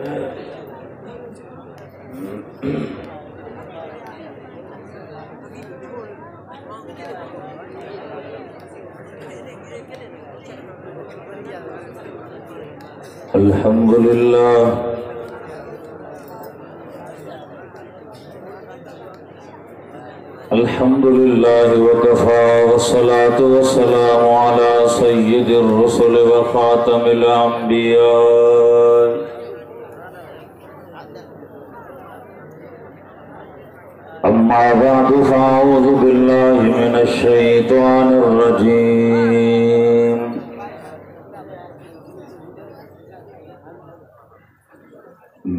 अल्हम्दुलिल्लाह अल्हम्दुलिल्लाह वकफा वस्सलातु वस्सलामु अला सय्यिदिर रुसुल व खातमिल अंबिया अम्मा बअदु फअऊज़ु बिल्लाहि मिनश शैतानिर रजीम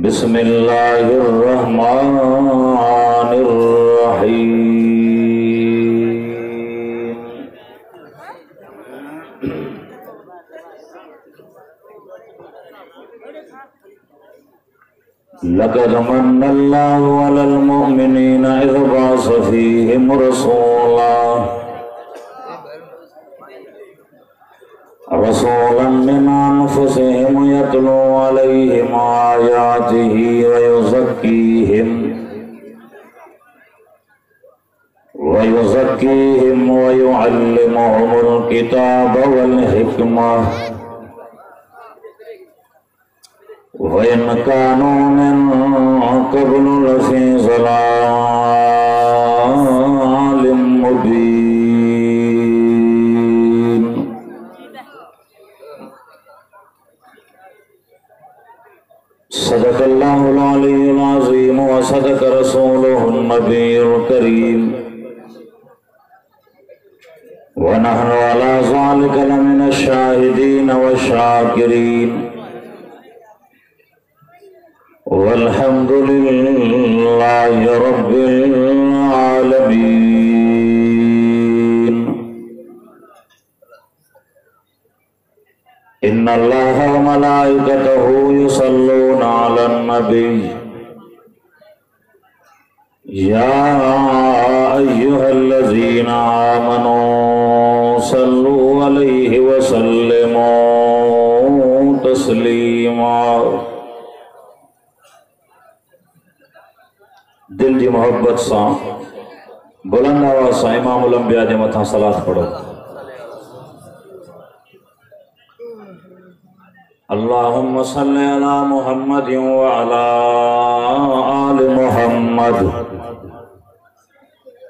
बिस्मिल्लाहिर रहमानिर रहीम लक़द मन्नल्लाहु अलल मुअमिनीना इज़ बअस फ़ीहिम रसूलन मिन अनफुसिहिम यतलू अलैहिम आयातिही व युज़क्कीहिम व युअल्लिमुहुमुल किताब वल हिकमह व इन कानू मिन क़ब्लु लफ़ी ज़लालिम मुबीन। सदक़ल्लाहुल अलियुल अज़ीम व सदक़ रसूलुहुन नबियुल करीम व नहनु अला ज़ालिका लमिनश शाहिदीन व शाकिरीन वल्हम्दुलिल्लाहि रब्बिल आलमीन। इन्नल्लाहा व मलाइकतहु युसल्लूना अलन नबी या अय्युहल्लज़ीना आमनू सल्लू अलैहि व सल्लिमू तस्लीमा। दिल जी मोहब्बत सा बुलंद आवाज़ सा इमामुल अंबिया जे मथा सलात पढ़ो। अल्लाहुम्मा सल्लि अला मुहम्मद व अला आलि मुहम्मद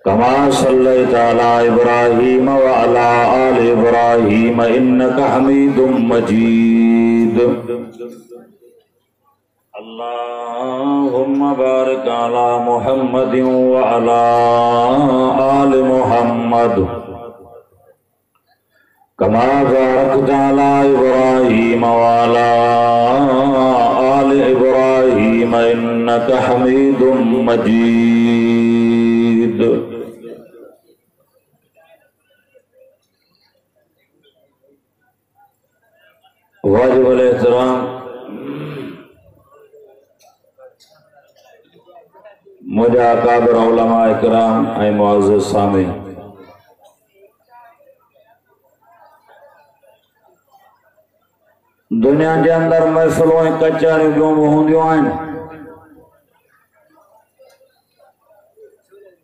कमा सल्लैता अला इब्राहीम व अला आलि इब्राहीम इन्नका हमीदुम मजीद। अल्लाहुम्मा बारिक अला मुहम्मद व अला आलि मुहम्मद कमा बारकता अला इब्राहीम व अला आलि इब्राहीम इन्नका हमीदुम मजीद। वाजिबुल एहतराम मुझा अकाबिर उलमा इकराम ऐं मुअज़्ज़िज़ सामिईन, दुनिया के अंदर महफ़िलूं ऐं कचहरियूं ॿियूं बि हूंदियूं आहिनि,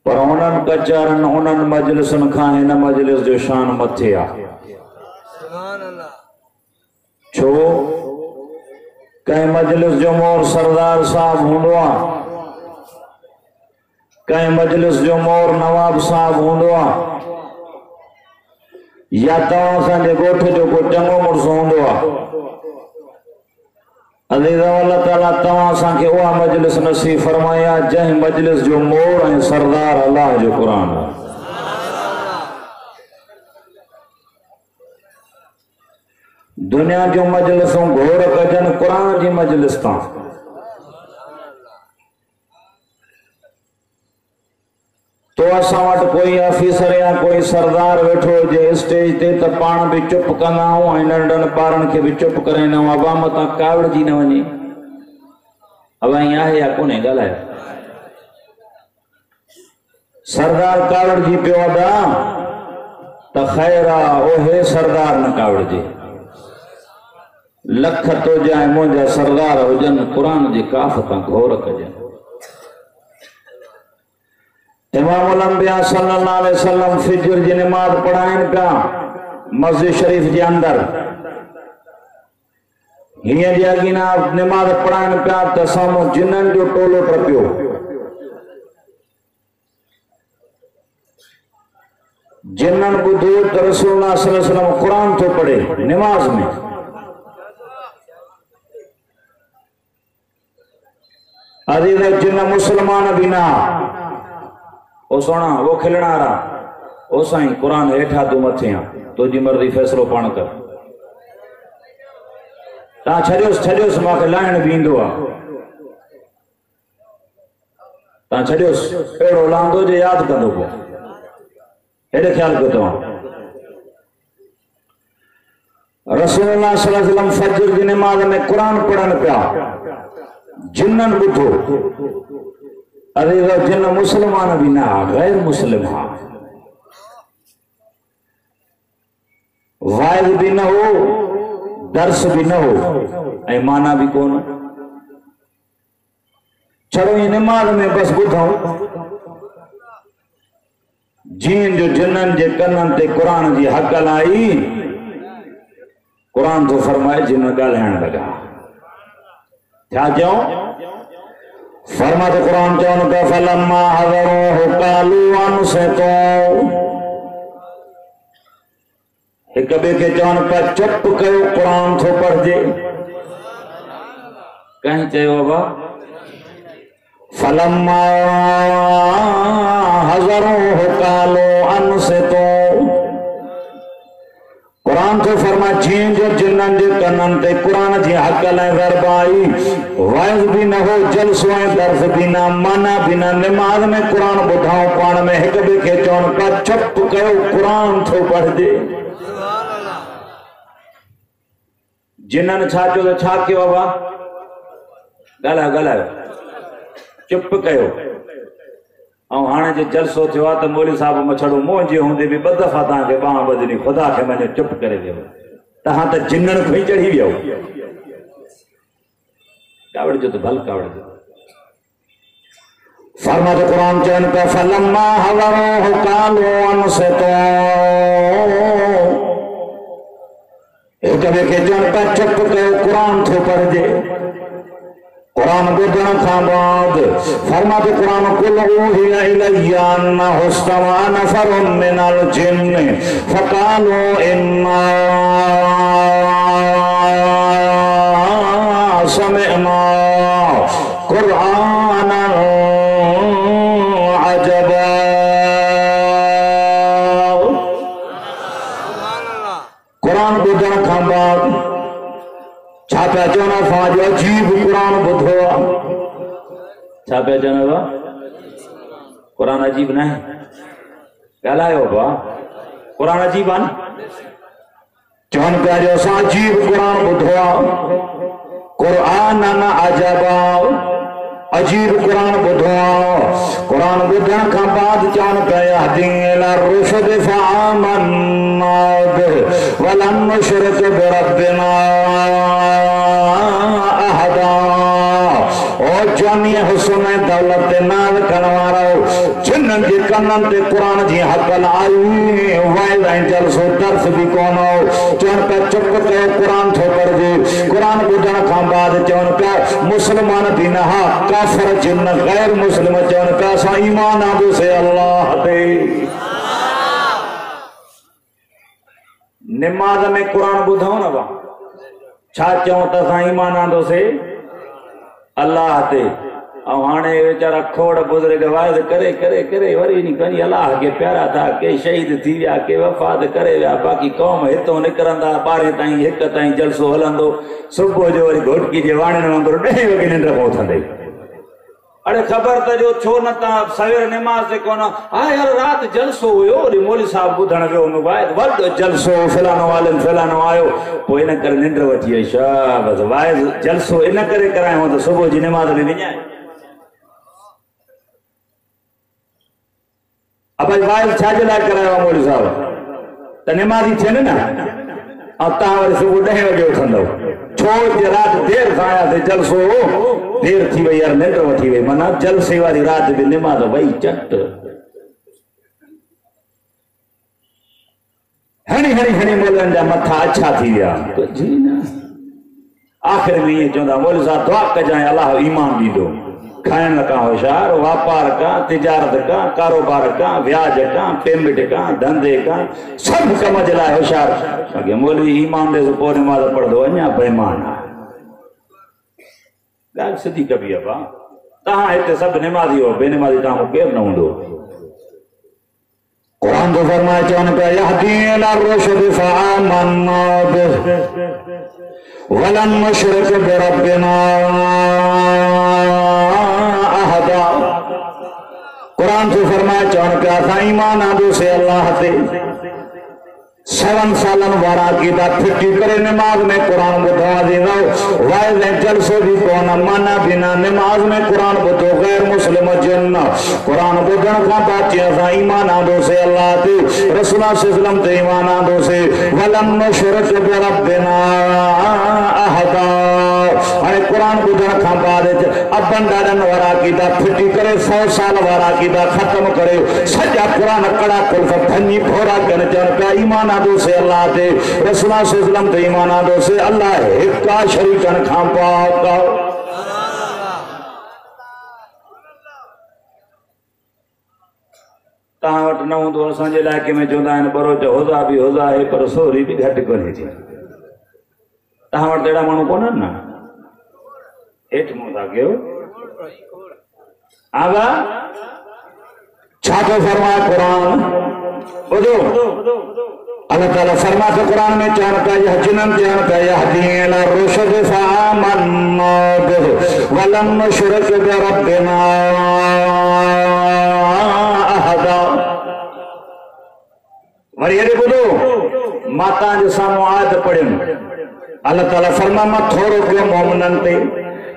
पर उन्हनि कचहरियुनि उन्हनि मजलिसुनि खां हिन मजलिस जो शान मथे आहे। छो कंहिं मजलिस जो मोर सरदार साहब हूंदो आहे, कंहिं मजलिस जो मोर नवाब साहब हूंदो आहे, या तव्हां असांजे ॻोठ जो को चङो मुड़ुस हूंदो आहे। अज़ीज़ अल्लाह ताला तव्हां असांखे उहा मजलिस नसीब फरमाए जंहिं मजलिस जो मोर ऐं सरदार अल्लाह जो क़ुर आहे। दुनिया जो मजलिसूं घोर कजनि क़ुर जी मजलिस तां। तो असां वटि कोई ऑफिसर या कोई सरदार वेठो हुजे स्टेज ते त पाण बि चुप कंदा आहियूं ऐं नंढनि ॿारनि खे बि चुप कराईंदा आहियूं, अवाम तां कावड़जी न वञे। अवाई आहे या कोन्हे ॻाल्हायो? सरदार कावड़जी पियो अदा त ख़ैर आहे, ओहे सरदार न कावड़जे। लख तो जाए मुंहिंजा सरदार हुजन कुरान जी काफ तां घोर कजन। इमामुल अंबिया सल्लल्लाहु अलैहि वसल्लम फिजर जी नमाज पढ़ाइन पिया मस्जिद शरीफ जे अंदर। हीअं जे अॻिना नमाज पढ़ाइन पिया त साम्हूं जिन्ननि जो टोलो टपियो। जिन्ननि ॿुधो त रसूलुल्लाह सल्लल्लाहु अलैहि वसल्लम क़ुरान थो पढ़े नमाज में। अजीज जिन्न मुसलमान भी ना ओ सोना वो खिलना रहा ओ साईं कुरान हेठा तू मथे आ तुझी मर्जी फैसलो पाण कर। ता छॾियोस मांखे लाइण बि ईंदो आहे ता छॾियोस अहिड़ो लांदो जे यादि कंदो पोइ हेॾे ख्याल कयो तव्हां। रसूलुल्लाह सल्लल्लाहु अलैहि वसल्लम फजर जी नमाज में कुरान पढ़नि पिया। जिन्ननि ॿुधो अरे जिन मुसलमान भी ना गैर मुस्लिम हा वाइज भी न हो दर्स भी न हो ऐं माना भी कोन छड़ो ई नमाज में बस ॿुधऊं। जीअं जो जिन्ननि जे कननि ते क़ुरान जी हक़ल आई क़ुरान तो फरमाए जिन ॻाल्हाइण लॻा क्या चऊं फरमात कुरान चौन का फलम्मा हज़रूहु क़ालू अनसितू एक ॿिए खे चवनि पिया चुप कयो कुरान थो पढ़जे। कहीं चयो बाबा फलम्मा हज़रूहु क़ालू अनसितू कुरान तो फरमा जीअं जो जिन्ननि जे कननि ते कुरान जी हक़ल ऐं ज़रब आई वाइज़ भी न हो जलसो ऐं दर्स भी न माना भी न नमाज में कुरान ॿुधाऊं पाण में हिक ॿिए खे चवनि पिया चुप कयो कुरान थो पढ़जे। जिन्ननि छा चयो त छा कयो बाबा ॻाल्हायो चुप कयो। ऐं हाणे जे जलसो थियो आहे त मौलवी साहब मछड़ो मुंहिंजे हूंदे बि ॿ दफ़ा तव्हांखे बांह बदिली ख़ुदा खे मञो चुप करे वियो तव्हां त जिन्ननि खां ई चढ़ी वियो कावड़ जो त भल कावड़ जो फरमात कुरान चवनि पिया फलम्मा हज़रूहु क़ालू अनसितू हिक ॿिए खे चवनि पिया चुप कयो कुरान थो पढ़जे। कुरान ॿुधण खां बाद फरमात कुरान कुल ऊहिया इलैया अन्नहु इस्तमा नफरुन मिनल जिन्न फक़ालू इन्ना समिअना कुरआनन अजबा। कुरान ॿुधण खां बाद छा पिया चवनि असां जो अजीब कुरान ॿुधो आहे। छा पिया चवनि कुरान अजीब न आहे ॻाल्हायो बा कुरान अजीब आहे न चवनि पिया जो असां अजीब कुरान ॿुधो आहे कुरान न अजबा अजीब कुरान ॿुधो आहे। कुरान ॿुधण खां बाद चवनि पिया यहदी इला रुशद फआमन्ना बिहि वलन नुशरिक बिरब्बिना हुस्न दौलत नाज़ करण वारो जिन्ननि जे कननि ते कुरान जी हक़ल आई वाइज़ ऐं जलसो दर्स भी कोन हो चवनि पिया चुप कयो कुरान थो पढ़जे। कुरान ॿुधण खां बाद चवनि पिया मुस्लमान भी न हा काफ़िर जिन्न गैर मुस्लिम चवनि पिया असां ईमान आंदोसीं अल्लाह ते। नमाज में कुरान ॿुधऊं न बा छा चऊं त असां ईमान आंदोसीं अल्लाह ते। और हाणे वेचारा खोड़ बुजुर्ग वाइद करे करे करे वरी नी कनी अल्लाह के प्यारा था के शहीद थी विया के वफात करे विया बाकी कौम हितों निकरंदा 12 ताईं 1 ताईं जलसो हलंदो सुबह जो वरी घोटकी जे वाणन वांगुरु 2 वगे निंड पहुंथंदे। अरे खबर तो जो छो न ता सवेर नमाज से कोन हां यार रात जलसो हुयो वरी मौलवी साहब बुधण वियो न वाइद वड जलसो फलानो वाले फलानो आयो पोइ इन करे निंड वठी आई शाबाश वाइद जलसो इन करे करायो त सुबह जी नमाज में विञाए। अब वाइल छाजे लाइ करायो मौलवी साहब त नमाज़ी थियनि न और तव्हां वरी सुबुह 10 वगे उथंदव छोड़ के रात देर खाया थे जलसो देर थी वही यार निंड वठी वही मना जलसे वाली रात भी निमाज़ वही चट हणी हणी हणी मोलन जा मथा अच्छा थी गया तो जी ना आखिर में ये चौंदा मोल साहब दुआ कजाए अल्लाह ईमान दी दो खाइण का होशियार व्यापार का तिजारत का कारोबार का ब्याज का पेमेंट का धंधे का सब कम जे लाइ होशियार अगे मौलवी ईमान दे पोइ नमाज़ पढ़दो अञा बेईमान ॻाल्हि सिधी कबी आहे भाउ तव्हां हिते सभु निमाज़ी हो बेनिमाज़ी तव्हां केरु न हूंदो कुरान तो फरमाए चवनि पिया यहदी इला रुश्द फआमन्ना बिहि वलन नुश्रिक बिरब्बिना अहदा कुरान तो फरमाए चवनि पिया असां ईमान आंदोसीं अल्लाह ते 7 सालन वारा कीदा फिटी करे नमाज में कुरान बुधा देना वाइले जलसो भी कोना माना बिना नमाज में कुरान बुधो गैर मुस्लिम जन्न कुरान बुधन का बात असा ईमान आंदो से अल्लाह ते रसूल सल्लल्लाहु ते ईमान आंदो से वलम नशरत बिरब्बिना अहदा अरे कुरान बुधन का बाद अबन दादन वारा कीदा फिटी करे 100 साल वारा कीदा खत्म करे सजा कुरान कड़ा कुल फनी फोरा कर जन का ईमान आंदो से अल्लाह ते रसूल सल्लल्लाहु ते ईमान आंदो से अल्लाह हिक्का शरीकन खां पाक तव्हां वटि न हूंदो असांजे इलाइक़े में चवंदा आहिनि बरोच होदा बि होदा आहे पर सोरी बि घटि कोन्हे थी तव्हां वटि अहिड़ा माण्हू कोन्हनि न हेठि मुंहुं था कयो आगा छा थो फरमाए कुरान ॿुधो अल्लाह ताला फरमाए कुरान में चवनि पिया जिन्हनि चवनि पिया यहदी इला रुश्द फआमन्ना बिहि वलम नुश्रिक बिरब्बिना अहदा वरी हेॾे ॿुधो माता जे साम्हूं आयत पढ़ियुमि अल्लाह ताला फरमाए मां थोरो कयो मोमिननि ते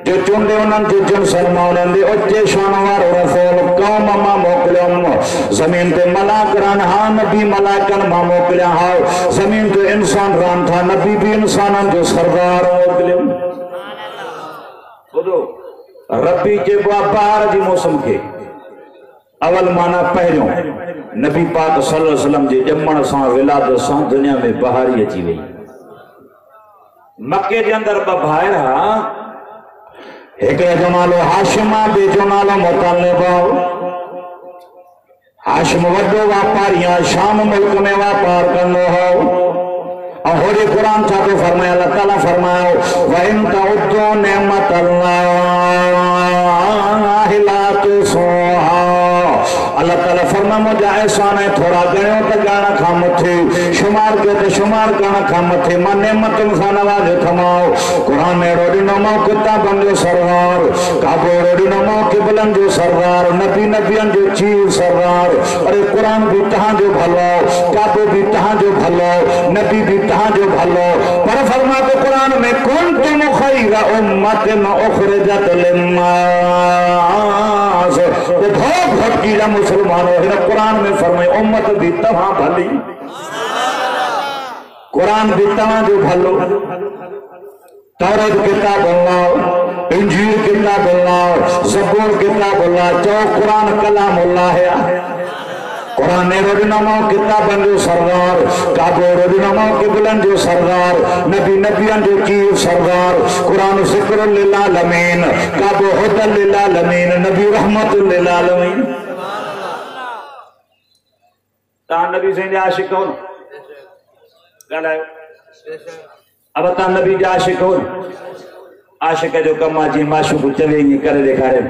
जो चूंडे उन्हनि जो जिन सलमाननि दे उचे शान वारो रसूल कौम मां मोकिलियुमि ज़मीन ते मलाक रहन हा नबी मलाकनि मां मोकिलिया हा ज़मीन ते इंसान रहन था नबी भी इंसाननि जो सरदार मोकिलियुमि ॿुधो रबी चइबो आहे बहार जी मौसम खे अवल माना पहिरियों नबी पाक सल्लल्लाहु अलैहि वसल्लम जे ॼमण सां विलादत सां दुनिया में बहारी अची वई मक्के जे अंदर ॿ भाइर हा हिकिड़े जो नालो हाशिम आहे ॿिए जो नालो मुतलिब हाशिम वॾो वापारी आहे शाम मुल्क में वापार कंदो हो और होरे कुरान छा थो फरमाए अल्लाह ताला फरमायो वइन तउद्दू नेमतल्लाह ला तुसूहा अल्लाह ताला फरमा मुझा एहसान है थोड़ा गणो त गाना खां मथे शुमार के त शुमार गाना खां मथे मां नेमतुन सां नवाज़े थमाओ कुरान में रोडिनो मो किताबन जो सरदार काबो रोडिनो मो किबलन जो सरदार नबी नबियन जो चीज सरदार अरे कुरान भी तहां जो भलो काबो भी तहां जो भलो नबी भी तहां जो भलो पर फरमा तो कुरान में कुंतुम खैरा उम्मतिन उखरिजत लिन्नास तो धोख भटकीला मुसलमानों है कुरान में फरमाए उम्मत भी तहां भली कुरान भी तहां जो भलो तौरात किताब अल्लाह इंजील किताब अल्लाह ज़बूर किताब अल्लाह जो कुरान कलाम अल्लाह है कुरान ने रोडनामा किताबन जो सरदार काबो रोडनामा किबलन जो सरदार नबी नबियन जो चीफ सरदार कुरान ज़िक्रुल लिल आलमीन काबो हुदल लिल आलमीन नबी रहमतुल लिल आलमीन ता नबी से आशिक हो गालायो अब ता नबी जा आशिक हो आशिक जो कमा जी माशूक चवे ये करे दिखारे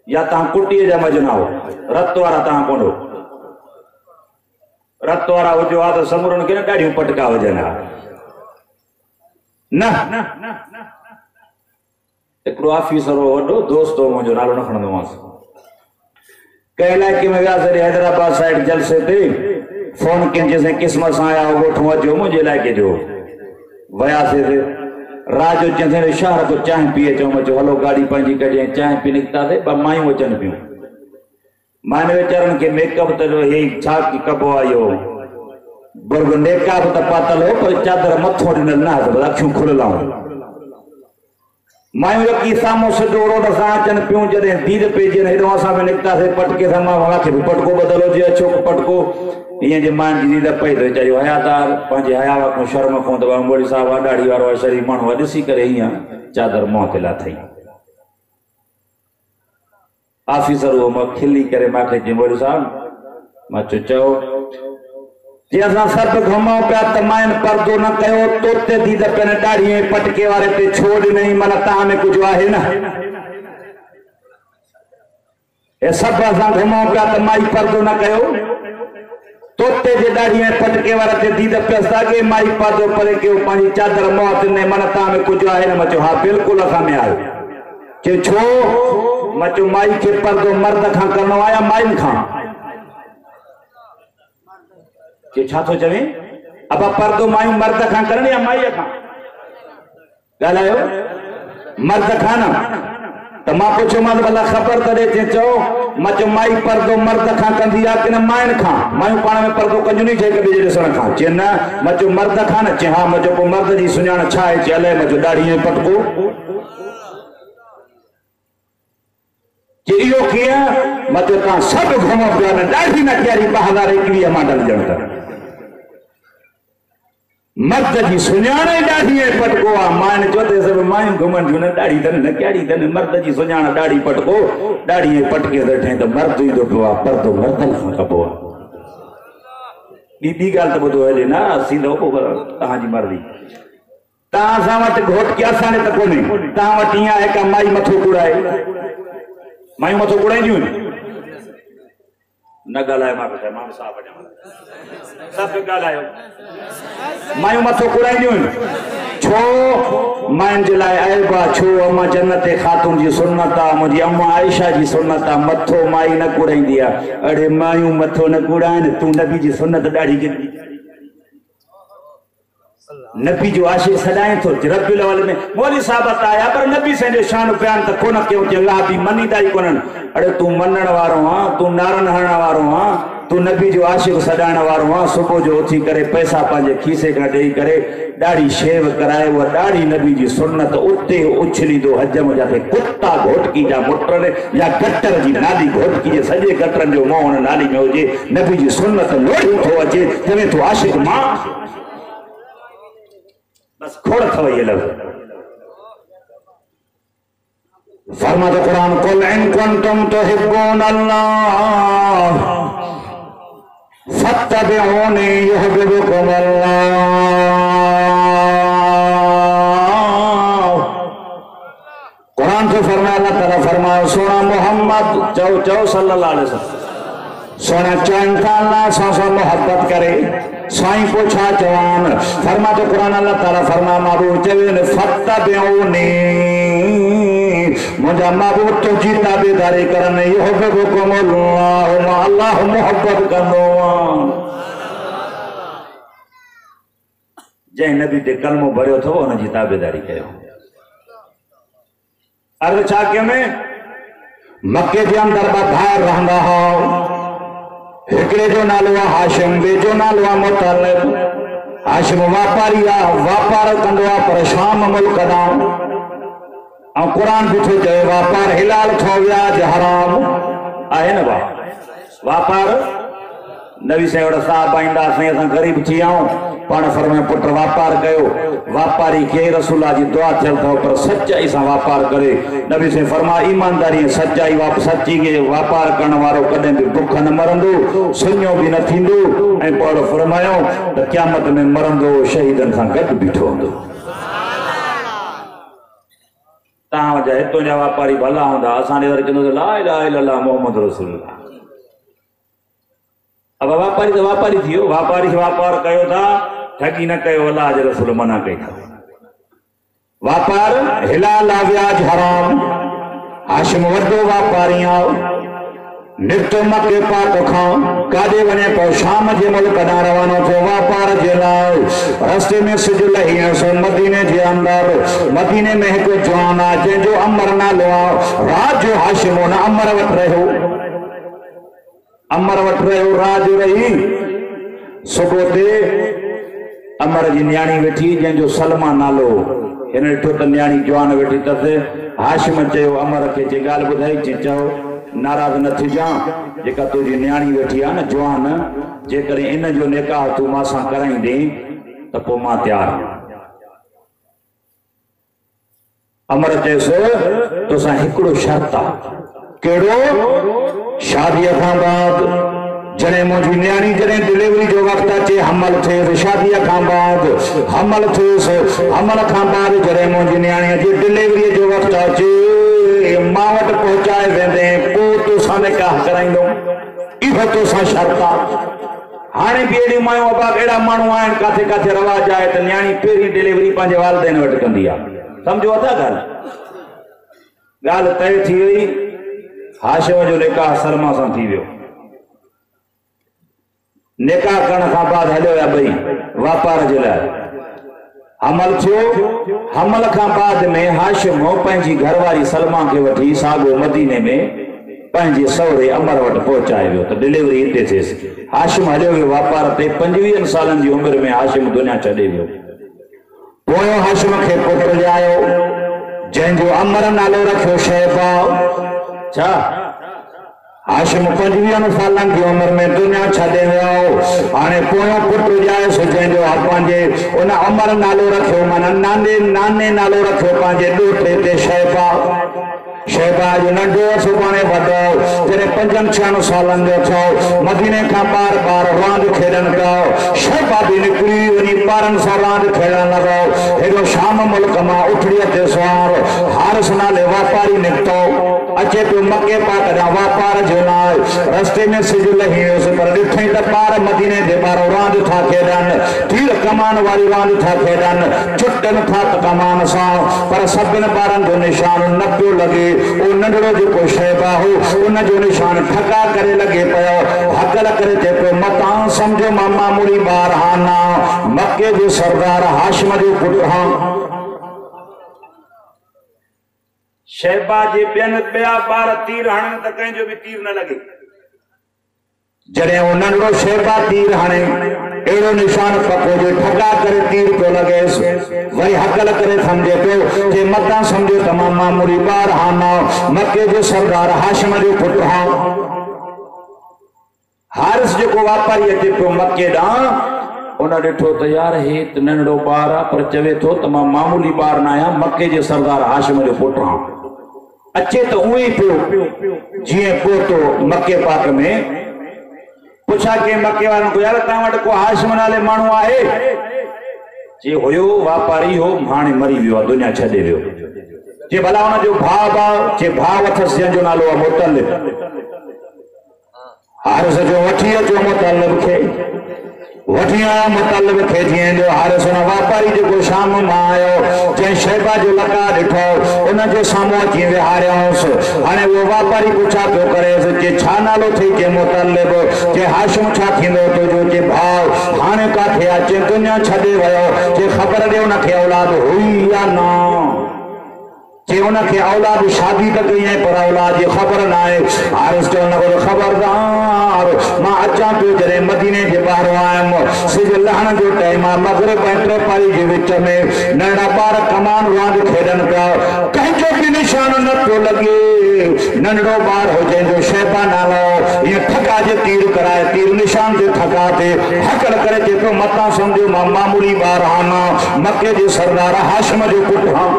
या ता कुटी जा मजना हो रत वाला ता कोंडो रत वाला हो जो आ तो समरन के डाढ़ी पटका वजना ना एकड़ो ऑफिसर वडो दोस्तो मुजो नालो न खणदो मास कहला कि मैं गाजर हैदराबाद साइड जलसे थे फोन के जैसे किस्मत से आया गोठवा जो मुझे लाके जो वया से राजो जैसे शहर को चाय पिए चो मचो हलो गाड़ी पंजी कजे चाय पी निकता थे पर माई वचन पियो माने वेचारन के मेकअप तो हे छा की कबो आयो बरगुंडे का पातल हो पर चादर मथो ॾिनल न अखियूं खुलियल मायूं यकी साम्हूं सिधो रोड सां अचनि पियूं जॾहिं धीर पइजी हेॾो असां बि निकितासीं पटके सां मां मूंखे बि पटको बदलो जे अचो पटको ईअं जे मां जी नींद पई त चयो हयादार पंहिंजे हया खां शर्म खां त मोड़ी साहिब आहे ॾाढ़ी वारो आहे शरीफ़ माण्हू आहे ॾिसी करे ईअं चादर मुंहं ते लाथई ऑफिसर उहो मां खिली करे मूंखे चई मोड़ी साहिब मां चयो जे असां सभु घुमूं पिया त माइन पर्दो न कयो तोते थी त पहिरियों ॾाढ़ी पटके वारे ते छो ॾिनई माना तव्हां में कुझु आहे न हे सभु असां घुमूं पिया त माई पर्दो न कयो तोते जे ॾाढ़ी पटके वारे ते थी त पियसि अॻे माई पर्दो परे कयो पंहिंजी चादर मुंहं ते ॾिनई माना तव्हां में कुझु आहे न मां चयो हा बिल्कुलु असां में आहे चयो छो मां चयो माई खे पर्दो मर्द खां करणो आहे या मायुनि खां छा थो चवे अब पर्दो मायूं मर्द खां करनि या माईअ खां ॻाल्हायो मर्द खां न त मां पुछियोमांसि भला ख़बर तॾहिं चयो मां चयो माई पर्दो मर्द खां कंदी आहे की न मायुनि खां मायूं पाण में पर्दो कंदियूं नी हिक ॿिए जे ॾिसण खां चए न मां चयो मर्द खां न चए हा मां चयो पोइ मर्द जी सुञाण छा आहे चए अलाए मां चयो ॾाढ़ी पटको चए इहो कीअं मां चयो तव्हां सभु घुमो पिया न ॾाढी न ॾियारी 2021 मॉडल ॼण त मर्द जी सुञाण ॾाढी पटको आहे मां चयो त सभु मायूं घुमनि थियूं न ॾाढी अथनि न कहिड़ी अथनि मर्द जी सुञाण ॾाढी पटको ॾाढी पटके ते ठहे त मर्द ईंदो पियो आहे पर्दो मर्दनि खां कबो आहे ॿी ॻाल्हि त ॿुधो हले न थींदो पोइ तव्हांजी मर्ज़ी तव्हां असां वटि घोट की असांजे त कोन्हे तव्हां वटि ईअं आहे का माई मथो कुड़ाए मायूं मथो कुड़ाईंदियूं न ॻाल्हायो मां साहब सभु ॻाल्हायो मायूं मथो कुड़ाईंदियूं छो मायुनि जे लाइ आइब आहे छो अम्मा जन्नत खातून जी सुन्नत आहे मुंहिंजी अम्मा आयशा जी सुन्नत आहे मथो माई न कुड़ाईंदी आहे अड़े मायूं मथो न कुड़ाइनि तूं नबी जी सुन्नत ॾाढी किरी नबी जो आशिक़ सदाएं थो रब्बुल अव्वल में मौली साहब आया पर नबी से जो शान बयान त कोन कयो जे अल्लाह बि मनीदा ई कोन्हनि अड़े तूं मञण वारो आं तूं नारन हणण वारो आं तूं नबी जो आशिक़ सॾाइण वारो आं सुबुह जो उथी करे पैसा पंहिंजे खीसे खां ॾेई करे ॾाढी शेव कराए उहा ॾाढी नबी जी सुन्नत उते उछलींदो हजम जाते कुत्ता घोटकी जा मुटर या गटर जी नाली घोटकी जे सॼे गटरनि जो मुंहुं हुन नाली में हुजे नबी जी सुन्नत लोड़ी थो अचे चवे थो आशिक़ मां बस खोड़ थव ये लफ्ज़ फरमा तो कुरान कुल इन कुंतुम तुहिब्बून अल्लाह फत्तबिऊनी युहब्बुकुम अल्लाह कुरान से फरमाया अल्लाह ताला फरमाया सोना मोहम्मद चौ सल्लल्लाहु अलैहि वसल्लम सोना चैन था अल्लाह सा मोहब्बत करे साईं पूछा जवान फरमा तो कुरान अल्लाह ताला फरमा महबूब चवे फत्तबिऊनी मुझा महबूब तो जी ताबेदारी करने युहब्बुकुम अल्लाह अल्लाह मोहब्बत कंदो जंहिं नबी ते कलमो भरियो अथव हुन जी ताबेदारी कयो अर्ज़ छा कयो में मक्के जे अंदर ॿ भाइर रहंदा हुआ हिकिड़े जो नालो आहे हाशिम ॿिए जो नालो आहे मुतलिब हाशिम वापारी आहे वापार कंदो आहे पर शाम मुल्क ॾांहुं ऐं क़ुरान बि थो चए वापार हिलाल थो व्याज हराम आहे न भाउ वापार नबी साईं वटि साहब आईंदा साईं असां ग़रीब थी विया आहियूं पाण फरमाए पुट वापार कयो वापारी खे रसूला जी दुआ थियल अथव पर सचाई सां वापार करे नबी साईं फरमा ईमानदारी सचाई सची खे वापार करण वारो कॾहिं बि बुख न मरंदो सुञो बि न थींदो ऐं पोइ फरमायो त क़यामत में मरंदो शहीदनि सां गॾु बीठो हूंदो तव्हां जा हितों जा वापारी भला हूंदा असांजे घर चवंदो ला इलाहा इल्लल्लाह मोहम्मद रसूलुल्लाह अब वापारी तो वापारी थियो वापारी वापार कयो था ठगी न कयो अल्लाह जे रसूल मना कई था वापार हिलाल व्याज हराम हाशिम वॾो वापारी निकतो मके पाक खां काॾे वञे पोइ शाम जे मुल्क ॾांहुं रवानो थियो वापार जे लाइ रस्ते में सिज लही सो मदीने जे अंदर मदीने में हिकु जवान आहे जंहिंजो अमर नालो आहे रात जो हाशिम हुन अमर वटि रहियो राज रही सुबह ते अमर जी न्याणी वेठी जंहिंजो सलमा नालो हिन ॾिठो त न्याणी जवान वेठी अथसि। हाशिम चयो अमर खे जे ॻाल्हि ॿुधाई चओ नाराज़ न थिजां, जेका तुंहिंजी न्याणी वेठी आहे न जवान, जेकॾहिं इन जो निकाह तूं मां सां कराईंदे त पोइ मां तयारु आहियां। अमर चयुसि तोसां हिकिड़ो शर्त आहे। कहिड़ो? शादीअ खां बाद जॾहिं मुंहिंजी न्याणी जॾहिं डिलीवरी जो वक़्तु अचे हमल थिएसि, शादीअ खां बाद हमल थिएसि, हमल खां बाद जॾहिं मुंहिंजी न्याणीअ जी डिलीवरीअ जो वक़्तु अचे मां वटि पहुचाए वेंदे पोइ तोसां निकाह कराईंदुमि। इहो तोसां शर्त आहे। हाणे बि अहिड़ियूं मायूं अबाक अहिड़ा माण्हू आहिनि किथे किथे रवाज आहे त न्याणी पहिरीं डिलीवरी पंहिंजे वालिदैन वटि कंदी आहे। समझो था ॻाल्हि तय थी वई। हाशिम जो निकाह सलमा सां थी वियो। निकाह करण खां बाद हलियो या ॿई वापार जे लाइ। हमल थियो। हमल खां बाद में हाशिम पंहिंजी घरवारी सलमा खे वठी साॻो मदीने में पंहिंजे सहुरे अमर वटि पहुचाए वियो त डिलीवरी हिते थिएसि। हाशिम हलियो वियो वापार ते। 25 सालनि जी उमिरि में हाशिम दुनिया छॾे वियो। पोयों हाशिम खे पुटु ॼायो जंहिंजो अमर नालो रखियो शैबा। छा? हाशिम 25 सालनि जी उमिरि में दुनिया छॾे वियो। हाणे पोयों पुटु ॼायोसि जंहिंजो पंहिंजे उन अमर नालो रखियो, माना नाने नालो रखियो पंहिंजे ॾोटे ते शैबा। शैबा जो नंढो सुभाणे वॾो जॾहिं 5-6 सालनि जो थियो मदीने खां बार रांदि खेॾनि पियो। शैबा बि निकिरी वञी ॿारनि सां रांदि खेॾण लॻो। हेॾो शाम मुल्क मां उठड़ीअ ते सवार हारिस नाले वापारी निकितो। अचे पियो मके पाक ॾांहुं वापार जे लाइ। रस्ते में सिज लही वियुसि पर ॾिठई त ॿार मदीने जे ॿार रांदि था खेॾनि, तीर कमान वारी रांदि था खेॾनि, चुटनि था त कमान सां, पर सभिनि ॿारनि जो निशान न पियो लॻे। वो नंढड़ो जेको शैबा हो उन जो निशान ठका करे लगे पियो। हकल करे चे पियो मतां समझो मां मामूली ॿार हाना मक्के जो सरदार हाशिम जो पुटु हां। शैबा जे ॿियनि ॿिया ॿार तीर हणनि त कंहिंजो बि तीर न लॻे। जॾहिं वो नंढड़ो शैबा तीर हणे अहिड़ो निशान पको जो ठका करे तीर पियो लॻेसि। वरी हकल करे सम्झे पियो जे मतां सम्झो त मां मामूली ॿार हाना मके जो सरदार हाशिम जो पुटु हां। हारिस जेको वापारी अचे पियो मके ॾांहुं उन ॾिठो त यार हे त नंढड़ो ॿार आहे पर चवे थो त मां मामूली ॿार न आहियां, मके जे सरदार हाशिम जो पुटु हां। अचे त उहे ई पियो जीअं पहुतो मके पाक में। पुछा के मके वारनि को यार तव्हां वटि को हाशिम नाले माण्हू आहे? जे हुयो वापारी हो, हाणे मरी वियो आहे, दुनिया छॾे वियो। जे भला हुनजो भाउ आहे? जे भाउ अथसि जंहिंजो नालो आहे मुतलिब। हारिस जो वठी अचो मुतलिब खे। वठी आया मुतलिब खे। जीअं जो हारिस हुन वापारी जेको शाम मां आयो जंहिं शैबा जो लका ॾिठो उन जे साम्हूं अची विहारियोसि। हाणे उहो वापारी पुछा पियो करेसि जे छा नालो थी? जे मुतलिब। जे हाशिम छा थींदो तुंहिंजो? जे भाउ हाणे काथे आहे? जे दुनिया छॾे वियो। जे ख़बर ॾे उनखे औलाद हुई या न? जे उनखे औलाद शादी त कई पर औलाद जी ख़बर न आहे। हारिस चयो न ख़बरदार मां अचां पियो जॾहिं मदीने जे ॿाहिरि आयुमि। सिज लहण जो टाइम आहे। मग़रिब ऐं टिपाई जे विच में नंढा ॿार कमान रांदि खेॾनि पिया। कंहिंजो बि निशान न पियो लॻे। नंढड़ो ॿार हो जंहिंजो शैबा नालो ईअं ठका जे तीर कराए तीर निशान जे ठका ते हकल करे चे पियो मतां सम्झो मां मामूली ॿार हाना मके जे सरदार हाशिम जो पुटु हां।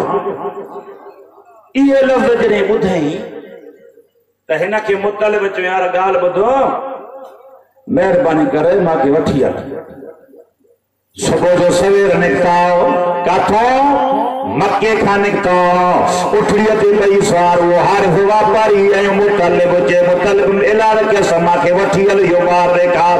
इहे लफ़्ज़ जॾहिं ॿुधई त हिन खे मुतलिब चयो यार ॻाल्हि ॿुधो, महिरबानी करे मूंखे वठी हल। सुबुह जो सवेर निकिता। काथों? मके खां निकिता। उठड़ीअ ते ॿई सवार वो हारिस वापारी ऐं मुतलिब। जे मुतलिब ऐलान कयसि मूंखे वठी हल, इहो ॿार ॾेखार।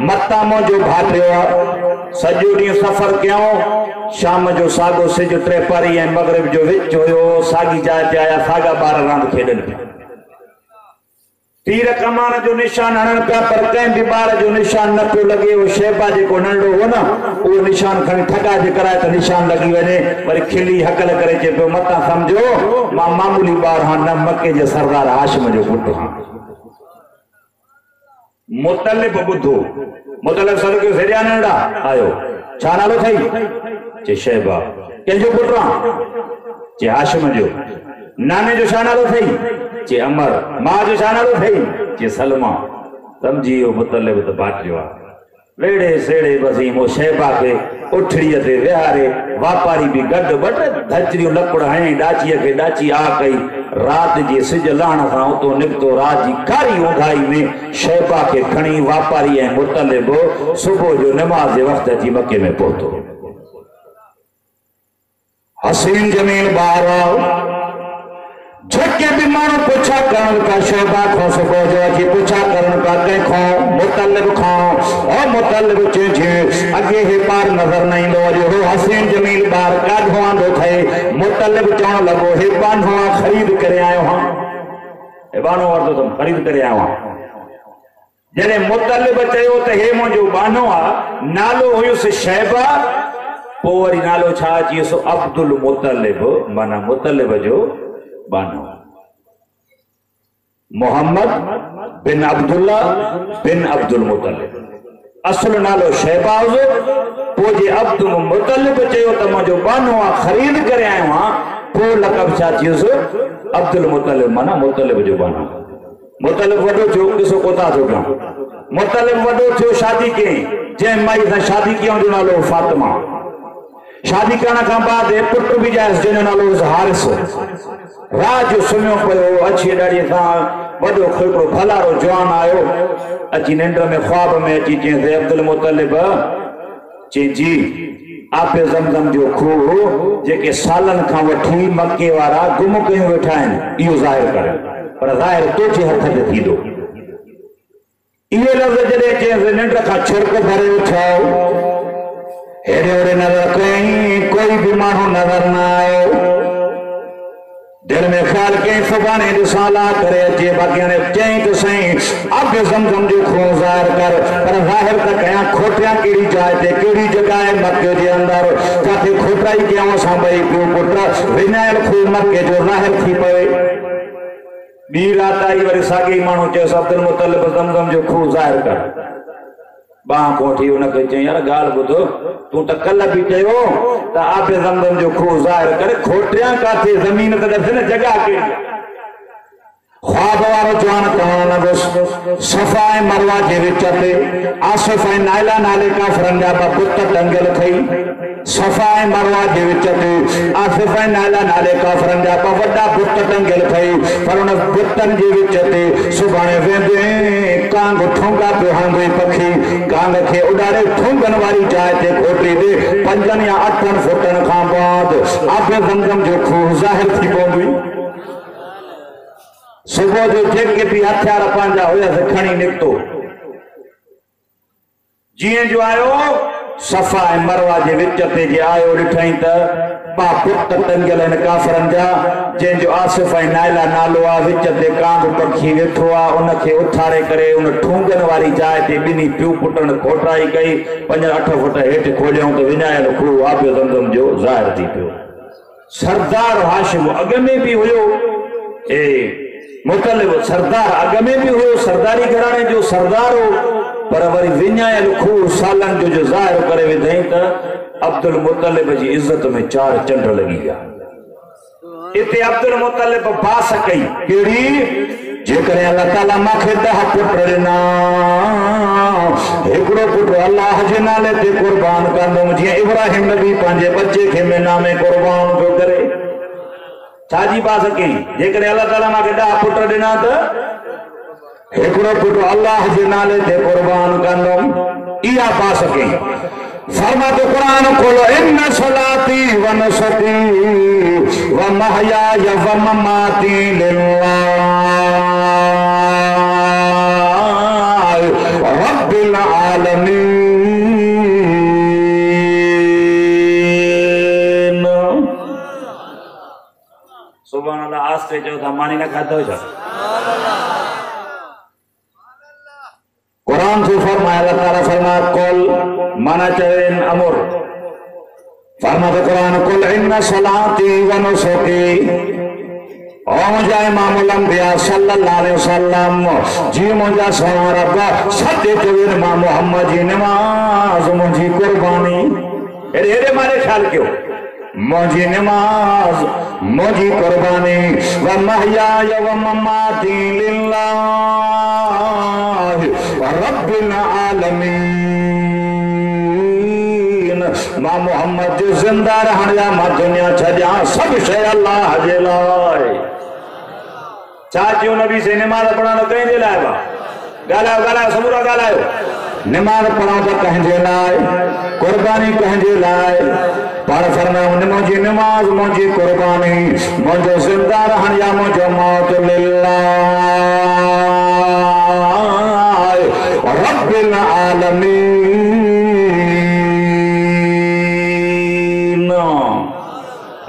मतां मुंहिंजो भाटियो आहे। सॼो ॾींहुं सफ़र कयूं। शाम जो साॻो सिज टिपाई ऐं मग़रिब जो विच हुयो। साॻी जाइ ते आया, साॻा ॿार रांदि खेॾनि पिया। तीर कमान जो निशान हणनि पिया पर कंहिं बि ॿार जो निशान न पियो लॻे। वो शैबा जेको नंढो हो न उहो निशान खणी ठका जे कराए त निशान लॻी वञे। वरी खिली हकल करे चे पियो मतां सम्झो मां मामूली ॿार हां न मके जे सरदार हाशिम जो पुटु हां। मुतलिब बुधो मुतलिब सदके सेरिया नंढा आयो छा नालो थई चे शैबा कंहिंजो पुटरा चे हाशिम जो नाने जो छा नालो थई चे अमर मां जो छा नालो थई चे सलमा समझी वो मुतलिब तो बाटियो आ वेड़े सेड़े बसी मो शैबा के उठड़ीअ ते विहारे वापारी भी गड बट धचरियूं लकड़ हणी डाचीअ खे डाची आ कई रात जी सिज लहण सां उतो निकतो रात जी कारी उंघाई में शैबा के खणी वापारी ऐं मुतलिब सुबुह जो नमाज जे वक्त अची मके में पहुतो हसीन जमीन ॿार झटके भी मानो पूछा करण का शैबा खो सुबह जो अची पूछा करण का कहीं खो मुतलिब खो और मुतलिब चे अगे हे पार नजर नहीं लो जो हसीन जमील बार काढो आंदो थे मुतलिब चवण लगो हे बानो खरीद करे आयो हां हे बानो वरतो तुम खरीद करे आयो हां जने मुतलिब चयो त हे मुंजो बानो आ नालो हुयुसि शैबा पो वरी नालो छा अची सो अब्दुल मुतलिब माना मुतलिब जो बानो मोहम्मद बिन अब्दुल्ला बिन अब्दुल मुतलिब असल नालो शहबाज पो जे अब्दुल मुतलिब चयो त मुंहिंजो बानो आहे खरीद करे आयो आहियां पो लक़ब छा थियुसि अब्दुल मुतलिब माना मुतलिब जो बानो मुतलिब वॾो थियो ॾिसो कोता थियो पियो मुतलिब वॾो थियो शादी कयईं जंहिं माई सां शादी कयऊं जो नालो फातिमा शादी करण खां बाद पुट भी जायसि जंहिंजो नालो हारिस रात जो सुम्हियो पियो अची ॾाड़ीअ सां वॾो हिकिड़ो भलारो जवान आयो अची निंड में ख्वाब में अची चयईं अब्दुल मुतलिब चयईं जी आपे ज़मज़म जो खूह जेके सालनि खां वठी मके वारा गुम कयूं वेठा आहिनि इहो ज़ाहिर करे पर ज़ाहिर तुंहिंजे हथ ते थींदो इहे लफ़्ज़ जॾहिं चयईं निंड खां छिड़क भरे उथियो हेॾे होॾे नज़र कयईं कोई भी माण्हू नज़र न आयो दिल में ख्याल कहीं सुभाणे ॾिसां ला करे अचे बाक़ी हाणे चई तो सही अब ज़मज़म जो खूह ज़ाहिर कर पर ज़ाहिर त कयां खोटियां कहिड़ी जाइ ते कहिड़ी जॻह आहे मके जे अंदर किथे खोटाई कयूं असां ॿई पियो पुट विञायल खूह मके जो ज़ाहिर थी पवे ॿी रात आई वरी साॻी माण्हू चयोसि अब्दुल मुतलिब ज़मज़म जो खूह ज़ाहिर कर बाह कोठी उनखे चई यार ॻाल्हि ॿुधो तूं त कल्ह बि चयो त आपे ज़मज़म जो खूह ज़ाहिर करे खोटियां काथे ज़मीन ते ॾिस न जॻह कहिड़ी ख्वाब वारो जवान चवण लॻुसि सफ़ा ऐं मरवा जे विच ते आसिफ ऐं नाइला नाले काफ़रनि जा ॿ बुत टंगियल अथई सफ़ा ऐं मरवा जे विच ते आसिफ ऐं नाइला नाले काफ़रनि जा ॿ वॾा बुत टंगियल अथई पर उन बुतनि जे विच ते सुभाणे वेंदे कांग ठूंगा पियो हणंदो पखी कांग खे उॾारे ठूंगनि वारी जाइ ते खोटी ॾे 5 या 8 फुटनि खां बाद आपे ज़मज़म जो खूह ज़ाहिर थी पवंदी सुबह जो जेके भी हथियार पंहिंजा हुयसि खणी निकितो जीअं जो आयो सफ़ा ऐं मरवा जे विच ते जे आयो ॾिठई त ॿ पुट टंगियल आहिनि काफ़रनि जा जंहिंजो आसिफ ऐं नाइला नालो आहे विच ते कांग पखी वेठो आहे उनखे उथारे करे उन ठूंगनि वारी जाइ ते ॿिन्ही पिउ पुटनि खोटाई कई 5-8 फुट हेठि खोलियऊं त विञायल खूह आपे ज़मज़म जो ज़ाहिर थी पियो सरदार हाशिम अॻ में बि हुयो मुतलिब सरदार अॻ में भी हुयो सरदारी घराणे जो सरदार हो पर वरी विञायल खूह सालनि जो ज़ाहिर करे विधई त अब्दुल मुतलिब जी इज्जत में 4 चंड लॻी विया इते अब्दुल मुतलिब बास कई कहिड़ी जेकॾहिं अल्लाह ताला मूंखे 10 पुट ॾिना हिकिड़ो पुट अल्लाह जे नाले ते क़ुर्बान कंदुमि जीअं इब्राहिम नबी पंहिंजे बचे खे मीना में क़ुर्बान पियो करे छाजी बास कई जेकॾहिं अल्लाह ताला मूंखे 10 पुट ॾिना त हिकिड़ो पुट अल्लाह जे नाले ते क़ुर्बान कंदुमि इहा बास कई फरमातो कुरान खोलो इन्ना सलाती व नुसकी व महयाया व ममाती लिल्लाह रब्बिल आलमीन सुभान अल्लाह आस्ते जो था मानी न खातो छा कुरान से फरमाया अल्लाह ताला फरमाया कुल माना चवेन अमर फरमाया कुरान कुल इन्ना सलाती व नुसकी मुझा इमामुल अंबिया सल्लल्लाहु अलैहि वसल्लम जी मुझा सोना रब्बा सदे तेरे मां मोहम्मद जी नमाज मुझी कुर्बानी एरे मारे ख्याल क्यों मुझी नमाज मुझी कुर्बानी व महयाय व ममाती लिल्लाहि रब्बिल आलमीन मां मोहम्मद जो जिंदा रहना मां दुनिया छजा सब शय अल्लाह जे लाए चाचियो नबी से नमाज पढ़ाना कहीं जे लाए बा गालायो गालायो समूरा गालायो नमाज पढ़ा तो कहीं जे लाए कुर्बानी कहीं जे लाए पर फरमाया मुझी नमाज मुझी कुर्बानी मुझे जिंदा रहन या मुझे मौत लिल्लाह रब्बिल आलमीन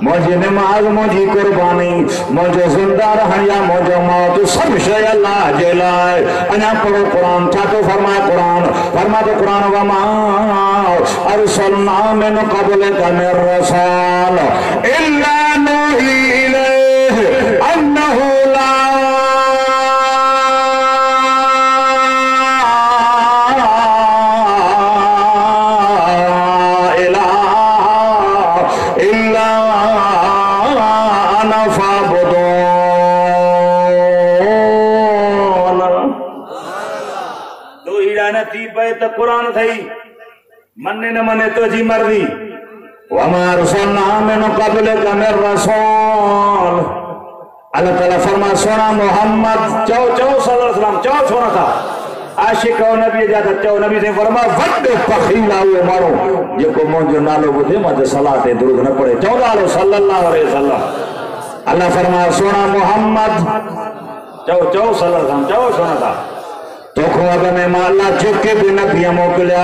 मुझे नमाज मुझी कुर्बानी मुझे जिंदा रहन या मुझे मौत सब शय अल्लाह जे लाए अना पढ़ो कुरान छा तो फरमा तो कुरान वमा अरसलना मिन क़ब्लिका मिर रसूल इल्ला नूही इलैहि अन्नहु ला तो कुरान थई मन्ने न मने तो जी मर्जी वमा रसूलना मिन क़ब्लिका मिर रसूल अल्लाह ताला फरमा सोना मोहम्मद चौ सल्लल्लाहु अलैहि वसल्लम चौ छोरा था आशिक और नबी ज्यादा चौ नबी से फरमा वड्डे पखीला वो मारो जेको मुंहिंजो नालो ॿुधे मुंहिंजे सलाह ते दुरूद न पढ़े चौदा लो सल्लल्लाहु अलैहि वसल्लम अल्लाह फरमा सोना मोहम्मद चौ सल्लल्लाहु अलैहि वसल्लम चौ छोरा था तो खुआब में माला चुके भी नबिया मोकलिया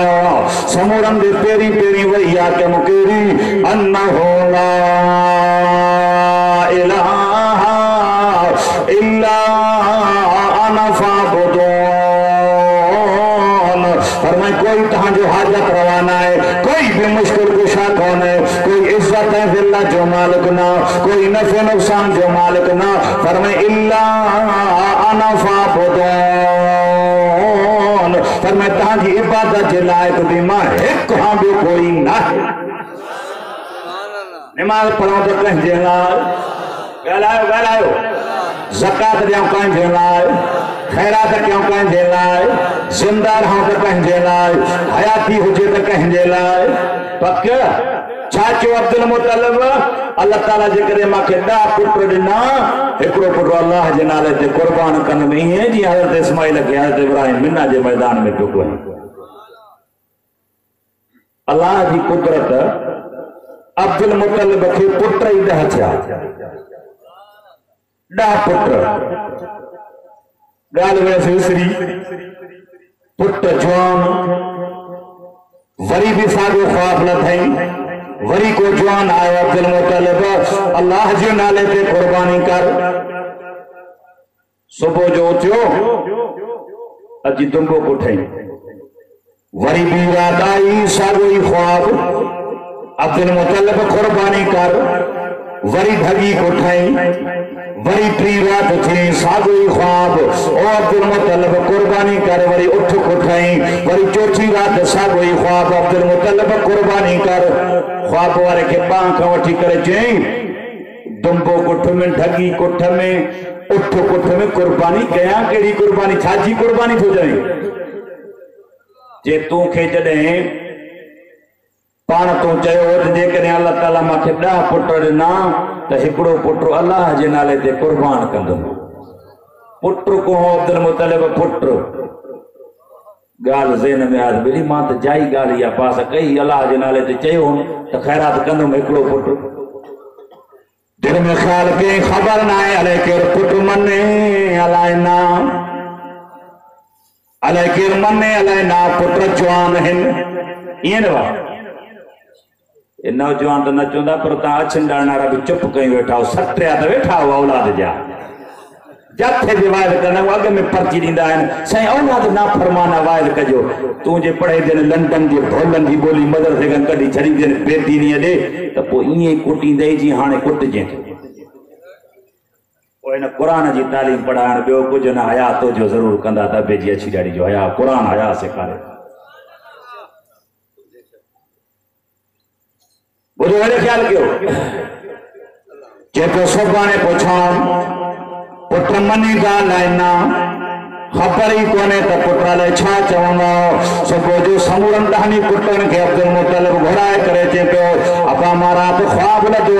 समूरन दे पेरी पेरी वैया के मुकेरी अन्नहु ला इलाहा इल्ला अना फाबुदून फरमाए कोई तहां जो हाजत रवाना है कोई भी मुश्किल कुशा कौन है कोई इज्जत है फिल्ला जो मालिक ना कोई नफे नुकसान जो मालिक ना फरमाए इल्ला अना फाबुदून पर मैं ताजी इबादत के लायक भी मां एक हां भी कोई ना है नमाज पढ़ो तो कहीं जे लाए गालायो ज़कात दियो कहीं जे लाए खैरात क्यों कहीं जे लाए जिंदा रहो तो कहीं जे लाए हयाती हुजे तो कहीं जे लाए पक्का चाचो अब्दुल मुतल्लिब अल्लाह ताला जे करे माके दा पुत्र दिना एकड़ो पुत्र अल्लाह जे नाले ते कुर्बान कन में है जी हजरत इस्माइल के हजरत इब्राहिम मिन्ना जे मैदान में टुको है अल्लाह जी कुदरत अब्दुल मुतल्लिब के पुत्र ही दह छा डा पुत्र गाल वैसे उसरी पुत्र जवान वरी भी सागो ख्वाब न थई वरी को जवान आयो अब्दुल मुतल्लिब अल्लाह जे नाले ते कुर्बानी कर सुबह जो उठियो अजी दुंबो को ठई वरी भी रात आई सागो ही ख्वाब अब्दुल मुतल्लिब कुर्बानी कर वरी धगी को ठई वरी टी रात थी सागो ही ख्वाब ओ अब्दुल मुतल्लिब कुर्बानी कर वरी उठ को ठई वरी चौथी रात सागो ही ख्वाब अब्दुल मुतल्लिब कुर्बानी कर ख्वाब वाले के बांह का वठी करे चई दुंबो कुठ में ढगी कुठ में उठ कुठ में कुर्बानी कया केड़ी कुर्बानी छाजी कुर्बानी थो जाए जे तू खे जडे पान तो चयो जे करे अल्लाह ताला माखे 10 पुत्र ॾिना त हिकिड़ो पुत्र अल्लाह जे नाले ते कुर्बान कंदुमि पुत्र को अब्दुल मुतल्लिब पुत्र गाल ज़हन में आ बेली मां त जाई गाल या पास कई अल्लाह जे नाले ते चयो त खैरात कंदुमि हिकिड़ो पुत्र दिल में ख्याल के खबर ना है अले के पुत्र मने अलाए ना पुत्र जवान हिन ईअं न ये नौजवान तो न चुंदा पर ता अछन डाणारा भी चुप कहीं बैठा हो सटरिया तो बैठा हो औलाद जा जथे भी वायद करना अगे में पर्ची दींदा है सही औलाद ना फरमाना वायद कजो तू जे पढ़े दिन लंडन जे भोलन की बोली मदरसे का कडी छड़ी दिन बेटी नहीं दे तो पो इए कुटी दे जी हाने कुट जे इन कुरान जी तालीम पढ़ाण बियो कुछ न हया तो जो जरूर कंदा दबे जी अच्छी ॾाढी जो हया कुरान हया सेखारे बुझो हेड़े ख्याल कयो जेको सुभाणे पुछां पुट मनी ॻाल्हि ना खबर ही कोने तो पुट लाइ छा चवंदा सुबुह जो समूरन दहनी पुटन के अब्दुल मुतलिब घुराए करे चे पियो अबा मारा तो ख्वाब लदो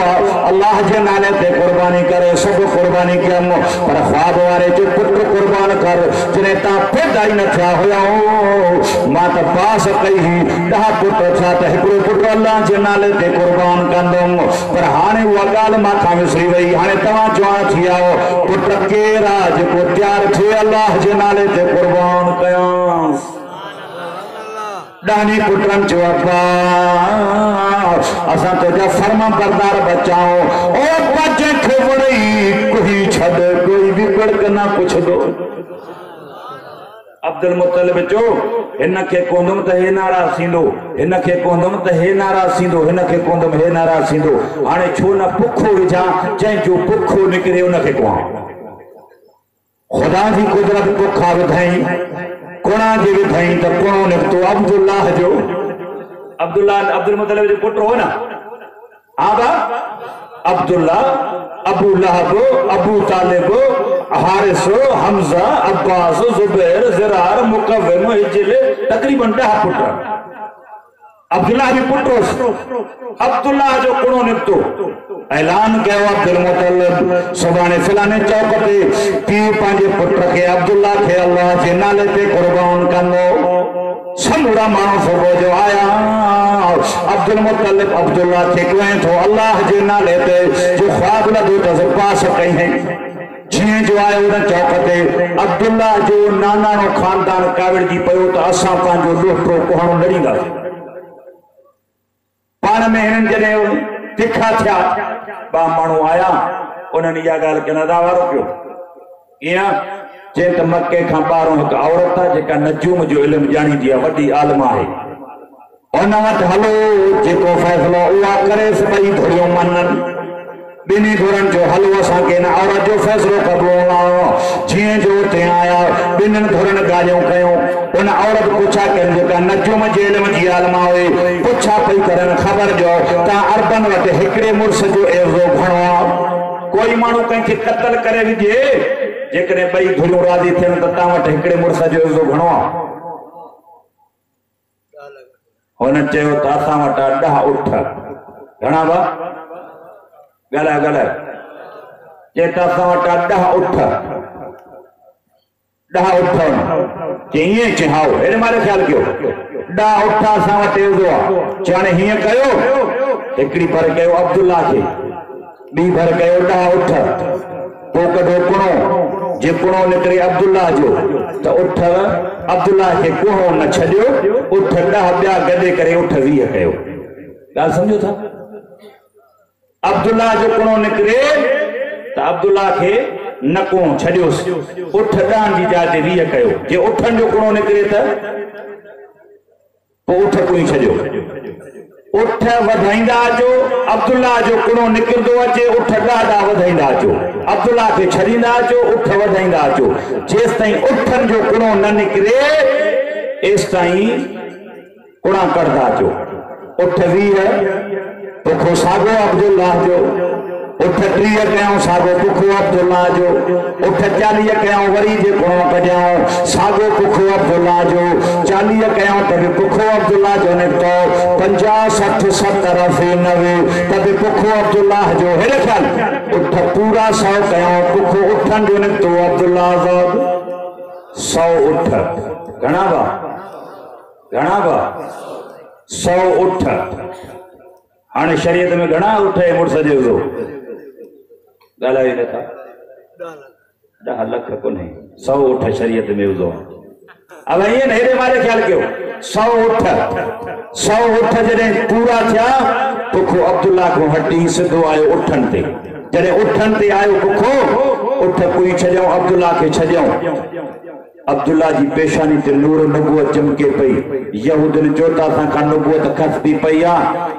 अल्लाह जे नाले ते कुर्बानी करे सब कुर्बानी कयम पर ख्वाब वारे जो पुट कुर्बान कर जने ता पैदा ही न थिया हुया मां त पास कई 10 पुट था त हिकड़ो पुट अल्लाह जे नाले ते कुर्बान कंदम पर हाने उहा ॻाल्हि मां खां विसरी वई हाने तव्हां जवान थी आयो पुट केरा जेको तैयार थे अल्लाह जे नाले ते कुर्बान कयांस डानी पुटन जो अब्बा असा तो जा फर्मा बरदार बचाओ ओ बच्चे खे वड़ी कोई छड़ कोई भी कड़क ना कुछ दो अब्दुल मुतलिब जो इन के कोंदम त हे नाराज थींदो इन के कोंदम त हे नाराज थींदो इन के कोंदम हे नाराज थींदो हाने छो न भुखो विझा जै जो भुखो निकरे उन के को खुदा जी कुदरत भुखा विधाई कोणा जी विधाई त कोणो निकतो अब्दुल्लाह जो अब्दुल मुतलिब जो पुट हो ना आबा अब्दुल्ला अबू लहब अबू तालिब हारिस हमजा अब्बास जुबैर ज़रार मुकव्विम हिजल तकरीबन 10 पुट अब्दुल्ला भी पुट अब्दुल्ला जो कुणो निकतो ऐलान कयो अब्दुल मुतलिब सुभाणे फलाने चौक ते पी पंहिंजे पुट खे अब्दुल्ला खे अल्लाह जे नाले ते कुर्बान कंदो समूरा माण्हू सुबुह जो आया अब्दुल मुतलिब अब्दुल्ला खे कहें थो अल्लाह जे नाले ते जो ख्वाब लदो त पास कई है जीअं जो आयो उन चौक ते अब्दुल्ला जो नानाणो खानदान काविड़ जी पियो त असां पंहिंजो लोटो कोहणो लड़ींदासीं पाण में हिननि जॾहिं तिखा थिया बा माण्हू आया उन्हनि इहा ॻाल्हि खे नदावारो कयो ईअं जे त मके खां ॿाहिरों हिकु औरत आहे जेका नजूम जो इल्मु ॼाणींदी आहे वॾी आलिम आहे उन वटि हलो जेको फ़ैसिलो उहा करे सभई धुरियूं मञनि बिनी धुरन जो हलो असांखे हिन औरत जो फ़ैसिलो कबो जीअं जो उते आया ॿिन्हिनि धुरनि ॻाल्हियूं कयूं उन औरत पुछा कनि जेका नजूम जे इल्म जी आलिमा हुई पुछा पई करनि ख़बर जो तव्हां अरबन वटि हिकिड़े मुड़ुस जो एवज़ो घणो आहे कोई माण्हू कंहिंखे क़त्ल करे विझे जेकॾहिं ॿई धुरियूं राज़ी थियनि त तव्हां वटि हिकिड़े मुड़ुस जो एवज़ो घणो आहे हुन चयो त असां वटि 10 उठ घणा बा ॻाल्हाए जे त असां वटि 10 उठ 10 उठ ईअं चहाओ हेॾे महिल ख़्यालु कयो 10 उठ असां वटि एवज़ो आहे हाणे हीअं कयो हिकिड़ी भर कयो अब्दुल्ला खे ॿी भर कयो 10 उठ पोइ कढो कुणो जे कुणो निकिरे अब्दुल्ला जो त उठ अब्दुल्ला खे कुणो न छॾियो उठ 10 ॿिया गॾे करे उठ 20 कयो ॻाल्हि सम्झो था अब्दुल्ला जो कुणो निकिरे त अब्दुल्ला खे न कुणो छॾियोसि उठ 10 जी जाइ ते 20 कयो जे उठनि जो कुणो निकिरे त पोइ उठ कुणी छॾियो उठ वधाईंदा अचो अब्दुल्ला जो कुणो निकिरंदो अचे उठ ॾाढा वधाईंदा अचो अब्दुल्ला खे छॾींदा अचो उठ वधाईंदा अचो जेसि ताईं उठनि जो कुणो न निकिरे एसि ताईं कुणा कढंदा अचो उठ 20 पुखो सागो अब्दुल्ला जो उठ 30 कयूं सागो पुखो अब्दुल्ला जो उठ 40 कयूं वरी जे कुणो कढियाऊं सागो पुखो अब्दुल्ला जो 40 कयूं त बि पुखो अब्दुल्ला जो निकितो 50 60 70 80 90 त बि पुखो अब्दुल्ला जो हेॾे ख़्याल उठ पूरा 100 कयूं पुखो उठनि जो निकितो अब्दुल्ला आज़ाद 100 उठ घणा बा 100 उठ हाने शरीयत में घणा उठ मुड़स जो ॻाल्हायो नथा 10 लख कोन्हे 100 उठ शरीयत में उज़ो अब ये हेॾे मारे ख्याल कयो 100 उठ जॾहिं पूरा थिया पुखो अब्दुल्ला को हटी सिधो आयो उठनि ते जॾहिं उठनि ते आयो पुखो उठ पूरी छॾियऊं अब्दुल्ला खे छॾियऊं अब्दुल्ला जी पेशानी ते नूर नबूवत चमके पई यहूदन जोता सा का नबूवत खसदी पई आ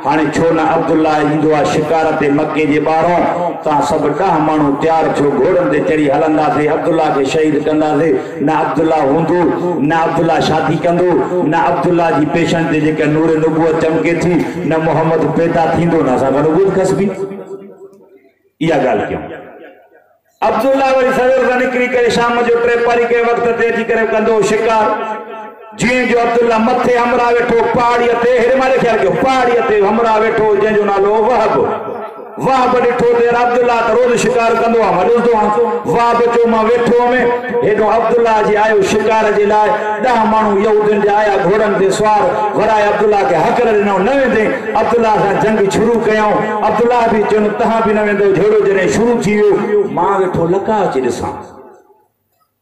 हाने छो ना अब्दुल्ला इंदो आ शिकार ते मक्के जे बारो ता सब 10 मानू तैयार छो घोड़न ते चढ़ी हलंदा से अब्दुल्ला के शहीद कंदा से ना अब्दुल्ला हुंदो ना अब्दुल्ला शादी कंदो ना अब्दुल्ला जी पेशान ते जे नूर नबूवत चमके थी ना मोहम्मद पैदा थींदो ना सा नबूवत खसबी या गाल क्यों अब्दुल्ला वरी सवेर सा निकरी करे शाम जो ट्रेपारी के वक्त ते अची करे कंदो शिकार जी जो अब्दुल्ला मथे हमरा वेठो पहाड़ी ते हेरे मारे ख्याल कयो पहाड़ी ते हमरा वेठो जंजो नालो वहाब डिठो ते अब्दुल्ला तो रोज शिकार कंदो आ मरदो वहाब जो मा वेठो में हेडो अब्दुल्ला जी आयो शिकार जे लाए 10 मानू यहूदन जे आया घोड़न ते सवार वराए अब्दुल्ला के हक ॾिनो न वेंदे अब्दुल्ला सां जंग शुरू कयूं अब्दुल्ला भी चयो तहां भी न वेंदो जहिड़ो जॾहिं शुरू थी वियो मां वेठो लका अची ॾिसां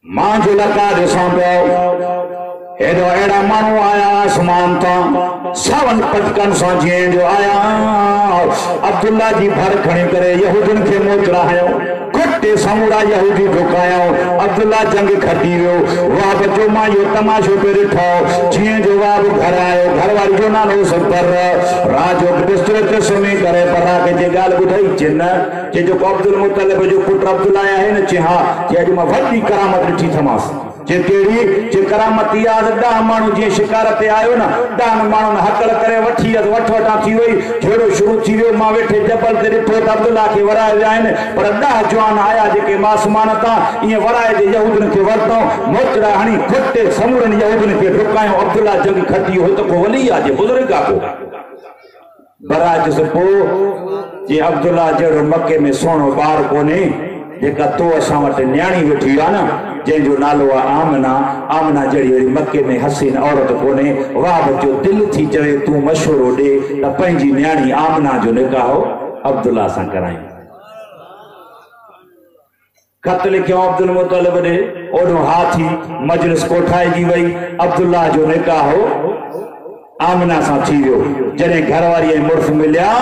मां जो लका ॾिसां पियो हेडो अहिड़ा माण्हू आया आसमान तां सावन पटकन सां जीअं जो आया अब्दुल्ला जी भर खणी करे यहूदन खे मोचड़ा हयो घुटे समूरा यहूदी ढुकायो अब्दुल्ला जंग खटी वियो वाह बचो मां यो तमाशो पे ॾिठो जीअं जो वाह घर आयो घर वारी जो नालो सबर राजो बिस्तर ते सुम्ही करे परा के जे ॻाल्हि ॿुधाई चिन जे जो अब्दुल मुतलिब जो पुट अब्दुल्ला आहे न चे हा जे अॼु मां वॾी करामत ॾिठी थमास जे केड़ी जे करामती याद 10 मानू जे शिकार ते आयो ना 10 मानू ने हकल करे वठी वठवटा थी वई जेड़ो शुरू थी वियो मां वेठे जबल ते ॾिठो त अब्दुल्ला के वराए विया आहिनि पर 10 जवान आया जेके आसमान तां इएं वराए जे यहूदन खे वरतो मोचड़ा हणी खुटे समूरन यहूदन खे ढुकायो अब्दुल्ला जंग खटी हो त को वली आ जे बुजुर्ग आ को बराज से पो जे अब्दुल्ला जेड़ो मक्के में सोनो बार कोने जेका तो असां वटि न्याणी वेठी आ न जंहिंजो नालो आहे आमना आमना जड़ी वरी मक्के में हसीन औरत कोने वाह बच्चो दिल थी चवे तू मशवरो ॾे त पंहिंजी न्याणी आमना जो निकाह अब्दुल्ला सां कराई खत लिखियो अब्दुल मुतलिब ॾे ओॾो हाथी मजलिस कोठाइजी वई अब्दुल्ला जो निकाह आमना सां थी वियो जॾहिं घरवारी ऐं मुड़ुस मिलिया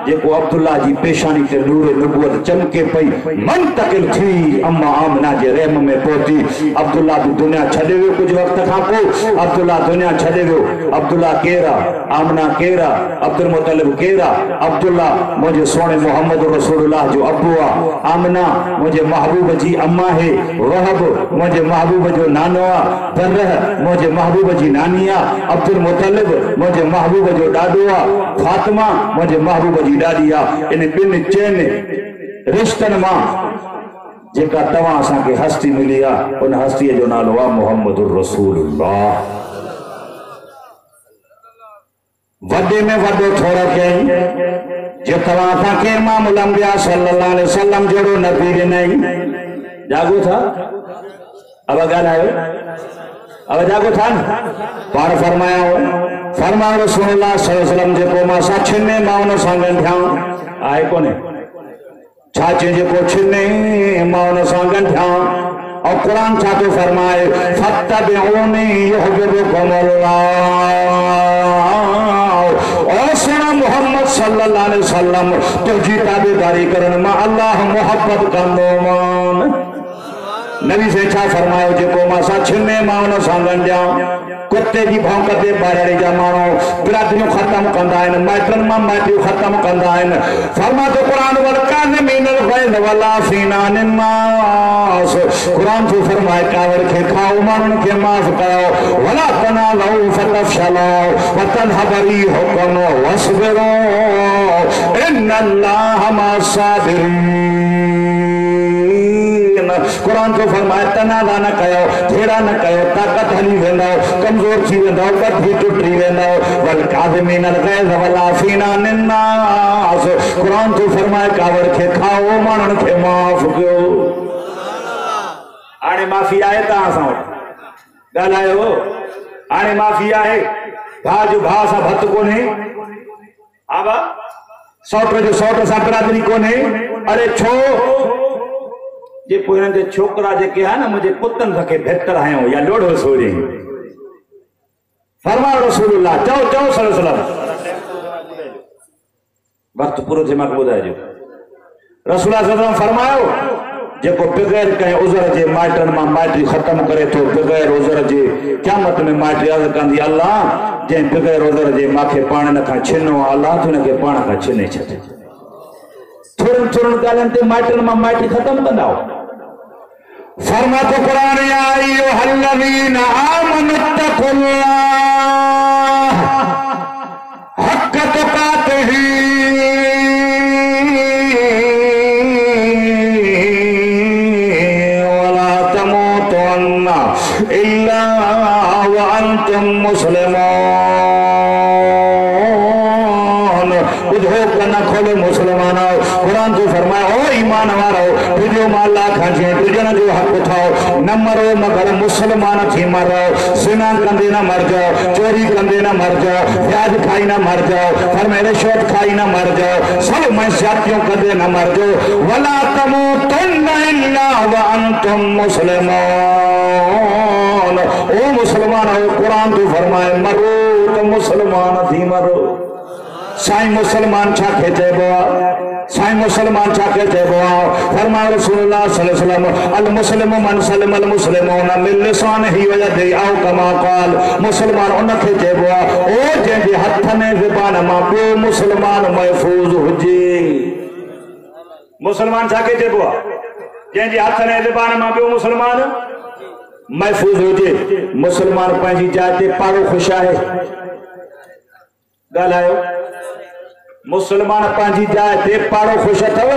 जेको अब्दुल्ला जी पेशानी ते नूर नबूवत चमके पई मुंतकिल थी अम्मा आमना जे रहम में पहुती अब्दुल्ला भी दुनिया छॾे वियो कुछ वक्त खां पोइ अब्दुल्ला दुनिया छॾे वियो अब्दुल्ला केरा आमना केरा अब्दुल मुतलिब केरा अब्दुल्ला मुझे सोने मोहम्मद रसूलुल्लाह जो अब्बू आ आमना मुझे महबूब जी अम्मा है वहब मुझे महबूब जो नानो आ बरह मुझे महबूब जी नानी आ अब्दुल मुतलिब मुझे महबूब जो डाडो आ फातिमा मुझे महबूब जी डाडी आ इन बिन चैन रिश्तन मां जेका तवा असा के हस्ती मिली आ उन हस्ती जो नालो आ मोहम्मदुर रसूलुल्लाह वडे में वडो थोड़ा कई जे तवा असा के इमाम अंबिया सल्लल्लाहु अलैहि वसल्लम जोड़ो नबी नहीं जागो था अब गाल आयो अब जागो था पार फरमाया रसूलुल्लाह सल्लल्लाहु अलैहि वसल्लम जे को मा सचने माउन संगन था आए कोने छाचे जे को छिने माउन संगन था और कुरान छा तो फरमाए फत्तबिऊनी युहिब्बुकुमुल्लाह और सुना मोहम्मद सल्लल्लाहु अलैहि वसल्लम तुझी ताबेदारी करन मा अल्लाह मोहब्बत कंदो मान नबी से छा फरमायो जेको मा सचने माउन संगन जा कुत्ते की भौंकते बारे जा मानो बिरादरियों खत्म कंदा आहिनि माइटन मां माइटियूं खत्म कंदा आहिनि फरमा तो कुरान वल कान मिनल गैज़ वला फिनान नास कुरान तो फरमाए कावर के खाओ मानन के माफ करो वला तनालू फतफशलू व तनहबरी हुकम वसबिरो इन्नल्लाह मासाबिरीन कुरान तो फरमाए तनाला न कयो झेड़ा न कयो ताकत हली वेंदो कमजोर थी वेंदो कथी टुटी वेंदो वल काज़िमीन अल गैज़ वल आफ़ीना अनिन नास कुरान तो फरमाए कावर के खाओ मानन के माफ कयो आने माफी आए ता असां ॻाल्हायो हाणे माफ़ी आहे भाउ जो भाउ सां भत कोन्हे आबा सौट जो सौट सां बिरादरी कोन्हे अरे छो जे पोइ ते छोकरा जेके है ना मुझे पुतन सके बेहतर आयो या लोढ़ो सोरे फरमाओ रसूलुल्लाह चओ चओ सल्लल्लाहु अलैहि वसल्लम वक्त पूरो थे मां ॿुधाइजो रसूलुल्लाह सल्लल्लाहु अलैहि वसल्लम फरमायो जेको बगैर कहीं उज़र जे माइटन मां माइटी खत्म करे तो बगैर उज़र जे क़यामत में माइटी अर्ज़ कंदी अल्लाह जे बगैर उज़र जे माखे पाण न खां छिनो अल्लाह तू ने के पाण खां छिने छॾ थोड़न थोड़न ॻाल्हियुनि ते माइटन मां माइटी खत्म कंदा फरमा तो कुरान या अय्युहल्लज़ीना आमनुत्तक़ुल्लाह हक़्क़ तुक़ातिही वला तमूतुन्ना इल्ला व अंतुम मुस्लिमून बुझो कना खोले मुसलमानो कुरान तो फरमाया ओ ईमान वारो तुझो माला खांचे तुझन जो हक उठाओ न मरो मगर मुसलमान थी मरो जिना कंदे न मर जाओ चोरी कंदे न मर जाओ ब्याज खाई न मर जाओ फरमाए रिश्वत खाई न मर जाओ सब मंशियातियों कंदे न मर जाओ वला तमूतुन्ना इल्ला व अंतुम मुस्लिमून ओ मुसलमान हो कुरान तो फरमाए मरो तो मुसलमान थी मरो साईं मुसलमान छा के चइबो साईं मुसलमान छा के चइबो फरमाया रसूलुल्लाह सल्लल्लाहु अलैहि वसल्लम अल मुस्लिमु मन सलमल मुस्लिमून मिन लिसानिही व यदिही औ कमा क़ाल मुसलमान उन खे चइबो ओ जंहिंजे हथ में ज़बान मां ॿियो मुसलमान महफूज़ हुजे मुसलमान छा के चइबो जंहिंजे हथ में ज़बान मां ॿियो मुसलमान महफूज़ हुजे मुसलमान पंहिंजी जाइ ते पाड़ो ख़ुशि आहे ॻाल्हायो मुसलमान पंहिंजी जाइ ते पाड़ो ख़ुशि अथव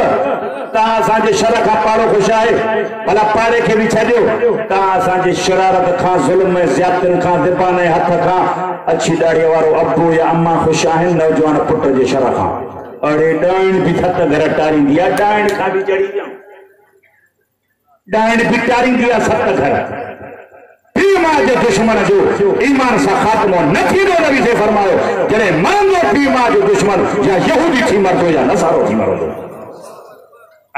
तव्हां असांजे शर खां पाड़ो ख़ुशि आहे भला पाड़े खे बि छॾियो तव्हां असांजे शरारत खां ज़ुल्म ज़्यादतियुनि खां ज़बान हथ खां अछी ॾाड़ीअ वारो अबू या अम्मा ख़ुशि आहिनि नौजवान पुट जे शर खां अड़े ॾाइण बि थत घर टारींदी आहे ॾाइण खां बि चढ़ी ॼाऊं ॾाइण बि टारींदी आहे सत घर पीमा जे दुश्मन जो ईमान सां खात्मो न थींदो नबी से फरमायो जॾहिं मरंदो पीमा जो दुश्मन या यहूदी थी मरदो या नसारो थी मरंदो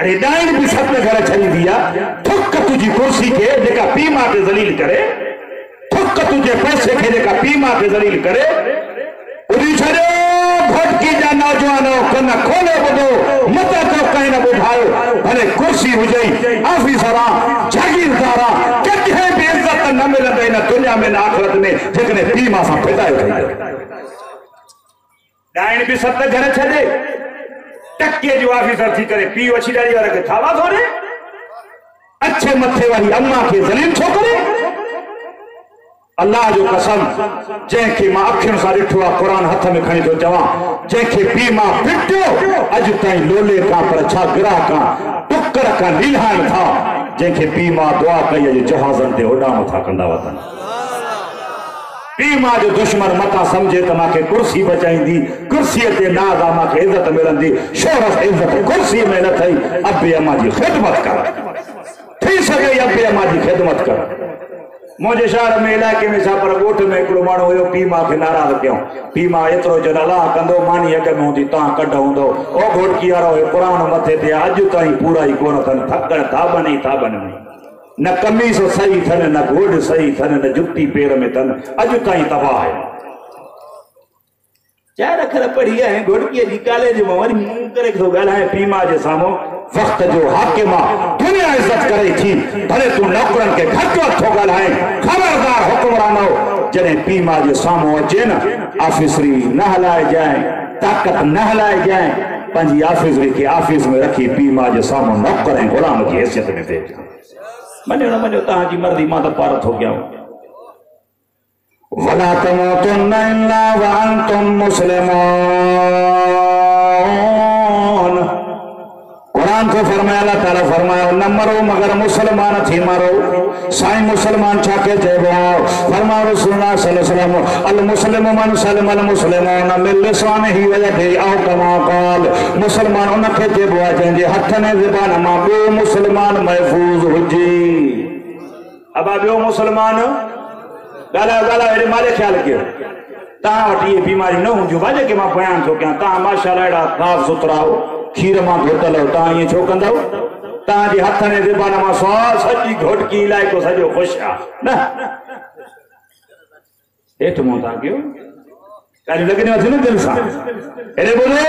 अरे ॾाइण बि सत घर छॾींदी आहे थुक तुंहिंजी कुर्सी खे जेका पीमा ते ज़लील करे थुक तुंहिंजे पैसे खे जेका पीमा ते ज़लील करे उड़ी छॾियो भटकी जा नौजवानो कन खोले ॿुधो मत तो कंहिं न ॿुधायो भले कुर्सी हुजे ऑफिसर आहे जागीरदार आहे कंहिं बि इज़त न मिलंदे न दुनिया में न आख़िरत में जेकॾहिं पीमा सां फिदायो थी ॾाइण बि सत घर छॾे टके जो ऑफिसर थी करे पीउ अछी ॾाड़ी वारे खे थावा थो ॾे अच्छे मथे वारी अम्मा खे ज़लील छो करे अल्लाह जो कसम जंहिंखे मां अखियुनि सां ॾिठो आहे क़ुरान हथ में खणी थो चवां जंहिंखे पीउ मां फिटियो अॼु ताईं लोले खां पर छा गिराह खां टुकर खां लीलाइनि था जंहिंखे पीउ मां दुआ कई अॼु जहाज़नि ते उॾाम था कंदा वतन पीउ मां जो दुश्मन मथां सम्झे त मूंखे कुर्सी बचाईंदी कुर्सीअ ते नाज़ आहे मूंखे इज़त मिलंदी शोहरत इज़त कुर्सीअ में न थई अबे अम्मा जी ख़िदमत कर थी सघे अबे अम्मा जी ख़िदमत कर मुझे शहर में इलाके में छा पर ॻोठ में हिकिड़ो माण्हू हुयो पीउ मां खे नाराज़ कयूं पीउ मां एतिरो जन अलाह कंदो मानी अॻ में हूंदी तव्हां कढ हूंदो ओ घोटकी वारो क़ुरान मथे ते अॼु ताईं पूरा ई कोन अथनि थकण थाबनि ई थाबनि में न कमीज़ सही अथनि न घोड़ सही अथनि न जुती पेर में अथनि अॼु ताईं तबाह आहे 4 अखर पढ़ी आहे घोटकीअ जी कॉलेज में वरी मुंहुं करे थो ॻाल्हाए पीउ मां जे साम्हूं वक्त जो हाकिम दुनिया इज्जत करे थी भले तू नौकरन के घट थो ॻाल्हाए खबरदार हुक्मरानो जॾहिं पीउ मां जे साम्हूं अचे न ऑफिसरी न हलाए जाए ताक़त न हलाए जाए पंहिंजी ऑफिसरी खे ऑफिस में रखी पीउ मां जे साम्हूं नौकर ऐं ग़ुलाम जी हैसियत में थिए मञो न मञो तव्हांजी मर्ज़ी मां त पार थो कयां वला तमूतुन्ना इल्ला व अंतुम मुस्लिमून कुरान को फरमाया अल्लाह ताला फरमाया न मरो मगर मुसलमान थी मरो साईं मुसलमान छा के चइबो फरमाया रसूलुल्लाह सल्लल्लाहु अलैहि वसल्लम अल मुस्लिमु मन सलमल मुस्लिमून मिन लिसानिही व यदिही औ कमा क़ाल मुसलमान उन खे चइबो आहे जंहिंजे हथ में ज़बान मां ॿियो मुसलमान महफूज़ हुजे अबा ॿियो मुसलमान ॻाल्हायो हेॾे माले ख़्याल कयो तव्हां वटि इहे बीमारी न हूंदियूं भाई जेके मां बयान थो कयां तव्हां माशाअल्लाह अहिड़ा साफ़ सुथरा हो खीर मां धोतल हो तव्हां ईअं छो कंदव तव्हांजे हथ में ज़बान मां सॼी घोटकी इलाइक़ो सॼो ख़ुशि आहे न हेठि मुंहुं था कयो ॾाढी लॻणी अथी न दिलि सां हेॾे ॿुधो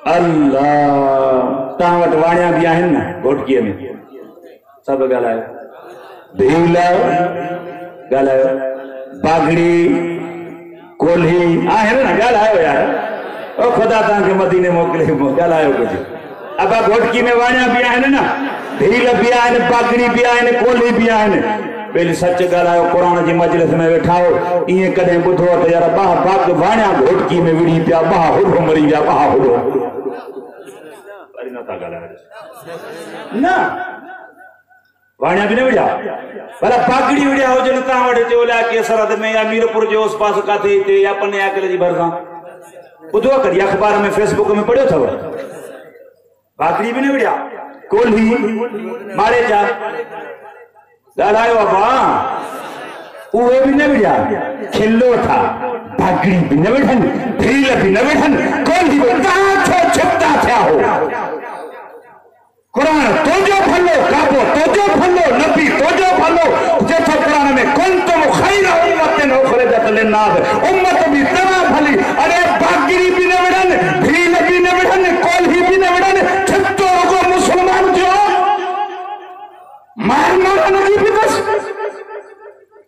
अल्लाह तव्हां वटि वाणिया बि आहिनि न घोटकीअ में सभु ॻाल्हायो भील ॻाल्हायो बागड़ी कोल्ही आहिनि न ॻाल्हायो यार ओ ख़ुदा तव्हांखे मदीने मोकिले ॻाल्हायो कुझु अब घोटकी में वाणिया बि आहिनि न भील बि आहिनि बागड़ी बि आहिनि कोल्ही बि आहिनि पहले सच ॻाल्हायो क़ुरान जी मजलिस में वेठा हो ईअं कॾहिं ॿुधो त यार ॿाह बाग वाणिया घोटकी में विड़ी पिया ॿाह हुॾो मरी विया ॿाह हुॾो वरी नथा ॻाल्हायो न वाणिया बि न विड़िया भला बागड़ी विड़िया हुजनि तव्हां वटि जो इलाइक़े सरहद में या मीरपुर जे उस पास काथे हिते या पने आकल जी भरिसां ॿुधो कॾहिं अख़बार में फेसबुक में पढ़ियो अथव बागड़ी बि न विड़िया कोल्ही मारे जा ॻाल्हायो अबा उहे बि न विड़िया खिलो था बागड़ी बि न विढ़नि भील बि न विढ़नि कोल्ही बि तव्हां छो छिपता थिया हो कुरान तोजो फलो काबो तोजो फलो नबी तोजो फलो जेतो कुरान में कुंतुम खैरा उम्मतिन उखरिजत लिन्नास उम्मत भी तमाम भली अरे बागड़ी भी न विढ़नि भील भी न विढ़नि कोल्ही भी न विढ़नि छिपतो को मुसलमान जो मार नहीं भी बस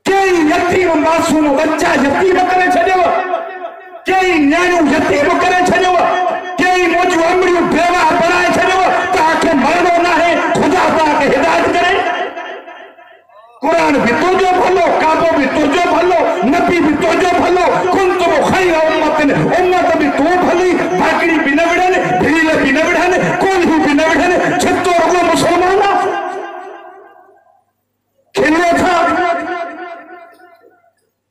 कई यतीम मासूम बच्चा यतीम करे छॾियो कई न्याणियूं यतीम करे छॾियो कई मुंहिंजूं अमड़ियूं बेवा बणाए छॾियो तव्हांखे मरणो न आहे ख़ुदा तव्हांखे हिदायत करे कुरान भी तुंहिंजो भलो काबो भी तुंहिंजो भलो नबी भी तुंहिंजो भलो कुंतुम खैरा उम्मतिन उम्मत भी तूं भली बागड़ी भी न विढ़नि भील भी न विढ़नि कोल्ही भी न विढ़नि छितो रुगो मुसलमान खिलो था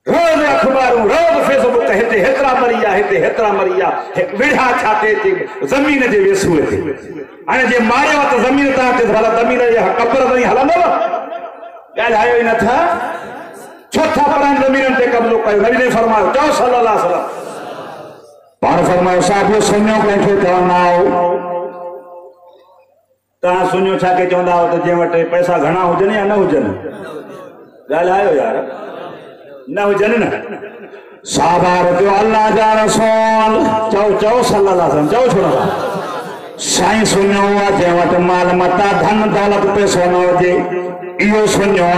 रोज अखबारूं रोज फेसबुक हिते हेतिरा मरी आहे हिते हेतिरा मरी आहे विढ़ा छाते थी ज़मीन जे वेसूए ते हाणे जे मारियो त ज़मीन तव्हांखे भला ज़मीन जे कब्र ताईं हलंदव ॻाल्हायो ई नथा छो था पर ज़मीन ते कब्ज़ो कयो नबी ने फरमायो चओ सल्लल्लाहु अलैहि वसल्लम पाण फरमायो साहिब सुञो कंहिंखे चवंदा आहियो तव्हां सुञो छा के चवंदा आहियो त जंहिं वटि पैसा घणा हुजनि या न हुजनि ॻाल्हायो यार न हुजनि न साबार जो अल्लाह जा रसूल चओ चओ सल्लल्लाहु अलैहि वसल्लम चओ छोड़ा साईं सुञो आहे जंहिं वटि माल मता धन दौलत पैसो न हुजे इहो सुञो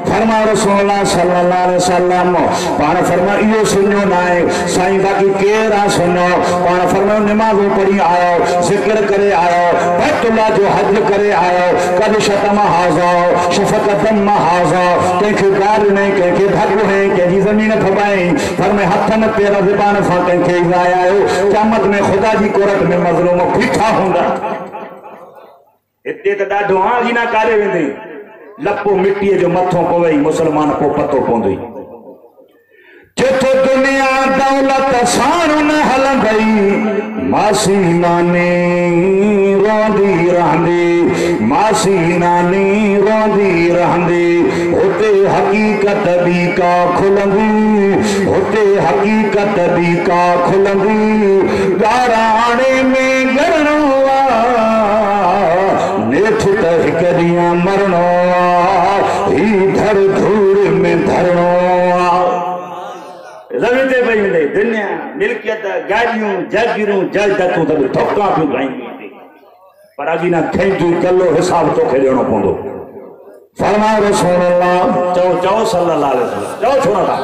फरमायो रसूल सल्लल्लाहु अलैहि वसल्लम पाण फरमायो इहो सुञो न आहे साईं बाक़ी केरु आहे सुञो पाण फरमायो निमाज़ूं पढ़ी आयो ज़िक्र करे आयो बैतुल्लाह जो हज करे आयो कद शतम हाज़ा शफक़तम हाज़ा कंहिंखे गार न कंहिंखे भॻ न कंहिंजी ज़मीन फबाई फरमाए हथनि पेर ज़बान सां कंहिंखे इज़ाया आयो क़यामत में ख़ुदा जी कोरट में मज़लूम बीठा हूंदा हिते त ॾाढो आजीना कारे वेंदे लपो मिट्टीअ जो मथो पवई मुसलमान को पतो पवंदई जेतो दुनिया दौलत साण न हलंदई मासी नानी रोंदी रहंदी मासी नानी रोंदी रहंदी हुते हकीकत बि का खुलंदी हुते हकीकत बि का खुलंदी गाराणे में गरणो नेठ त हिक ॾींहुं मरणो धर धूड़ में धरणो ज़मीन ते पई वेंदे दुनिया मिल्कियत गाड़ियूं जागीरूं जायदादूं त धोखा पियूं खाईंदी पर अॻीना खंजू कल्लो हिसाब तोखे ॾियणो पवंदो फरमायो रसूल अल्लाह चओ चओ सल्लल्लाहु अलैहि वसल्लम चओ छोड़ा था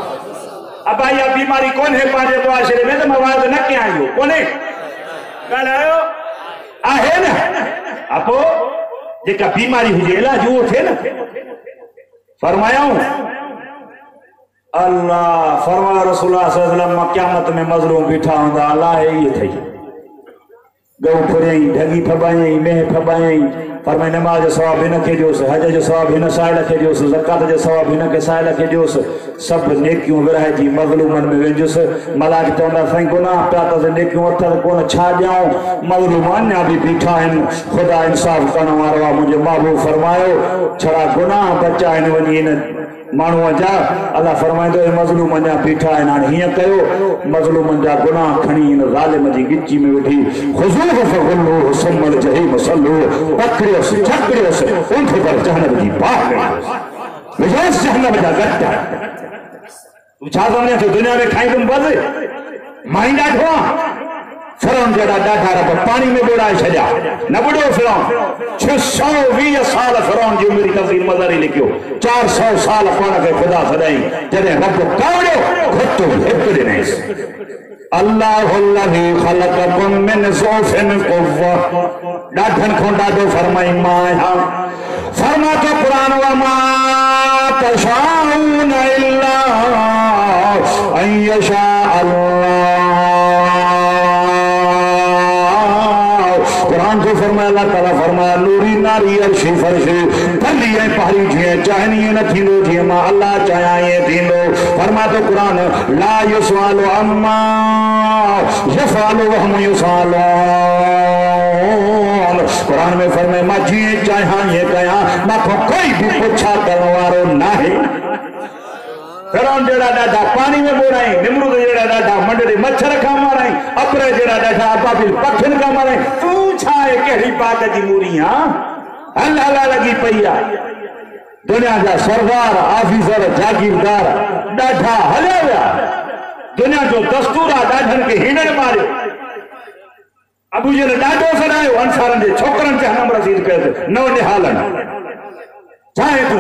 अब इहा बीमारी कोन्हे पंहिंजे मुआशिरे में त मवाद न कयां इहो कोन्हे ॻाल्हायो आहे न अपो जेका बीमारी हुजे इलाज उहो थिए न फरमायाऊं अल्लाह फरमाया रसूलुल्लाह सल्लल्लाहु अलैहि वसल्लम क़यामत में मज़लूम बीठा हूंदा अल्लाह ये थई गऊ फुरियई ढगी फबाई मेह फबाई फरमाए नमाज जो सवाब हिन खे ॾियोसि हज जो सवाब हिन साइल खे ॾियोसि ज़कात जो सवाब हिन खे साइल खे ॾियोसि सभु नेकियूं विरहाइजी मज़लूमनि में वेंदुसि मलाक चवंदा साईं गुनाह पिया अथसि नेकियूं अथसि कोन छा ॾियूं मज़लूम अञा बि बीठा आहिनि ख़ुदा इंसाफ़ करण वारो आहे मुंहिंजो महबूब फरमायो छड़ा गुनाह बचा आहिनि वञी हिन माण्हूअ जा अल्लाह फरमाईंदो मज़लूम अञा बीठा आहिनि हाणे हीअं कयो मज़लूमनि जा गुनाह खणी हिन ज़ालिम जी गिची में वेठी हुज़ूर फग़ुल्लूहु सुम्मल जहीम सल्लूहु पकड़ियोसि छकड़ियोसि उठ पर जहन्नम जी बाहि विझोसि जहन्नम जा गट्टा तूं छा सम्झे थो दुनिया में खाईंदुमि बसि मां ई ॾाढो आहियां फिरौन जड़ा डाढ़ा रब पानी में बुड़ाए छजा न बुड़ो फिरौन 620 साल फिरौन जी मेरी तफसीर मज़ारी लिखियो 400 साल पाण के खुदा सदाई जने रब कावड़ो खतो हिक दिनेस अल्लाहुल्लज़ी खलक़कुम मिन ज़ौफ़िन क़ुव्वा डाढ़न को डाढ़ो फरमाई माया फरमा तो कुरान व मा तशाऊन इल्ला अन यशा अल्लाह अल्लाह ताला फरमाया नूरी नारी अर्शी फर्शी भली है पहली जिए चाहनी न थींदो जिए मां अल्लाह चाया ये थींदो फरमा तो कुरान ला युसवालु अम्मा यफालु वहम युसवालून कुरान में फरमाया मां जिए चाहा ये कया मां को कोई भी पूछा करने वालो नहीं फिरौन जेड़ा डाढ़ा पानी में बोराई निमरूद जेड़ा डाढ़ा मंडली मच्छर का माराई अपरे जेड़ा डाढ़ा अबाबिल पखिन का माराई तू छाए केड़ी बात जी मूरियां अल्लाह लगी पईया दुनिया का सरदार ऑफिसर जागीरदार डाढ़ा हले विया दुनिया जो दस्तूर आ डाढ़न के हिणन मारे अबू जल डाढ़ो सदायो अंसारन जे छोकरन के हम रसीद कयो न निहालन चाहे तू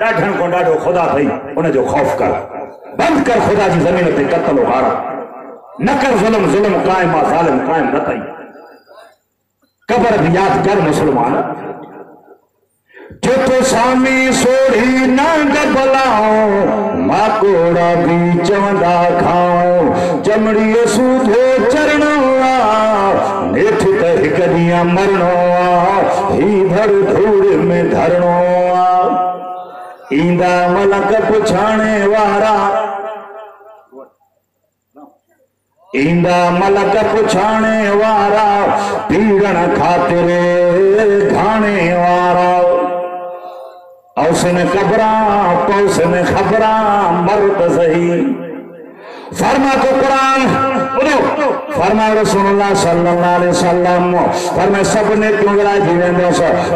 डाढ़न को डाढ़ो खुदा थई उन जो खौफ कर बंद कर खुदा जी जमीन पे कत्ल उगाड़ा न कर जुल्म जुल्म कायम जालिम कायम न थई कब्र भी याद कर मुसलमान जो तो सामी सोड़ी नंग बलाओ माकोड़ा भी चवंदा खाओ चमड़ी सूधो चरणो नेठ त हिक ॾींहुं मरणो ही धर धूड़ में धरणो ईंदा मलक पुछाणे वारा ईंदा मलक पुछाणे वारा पीड़न खातिर घाणे वारा औसन कबरा पौसन खबरा मर्द सही फरमा तो कुरान बोलो फरमा रसूलुल्लाह सल्लल्लाहु अलैहि वसल्लम फरमा सब ने क्यों गरा जीवेंदो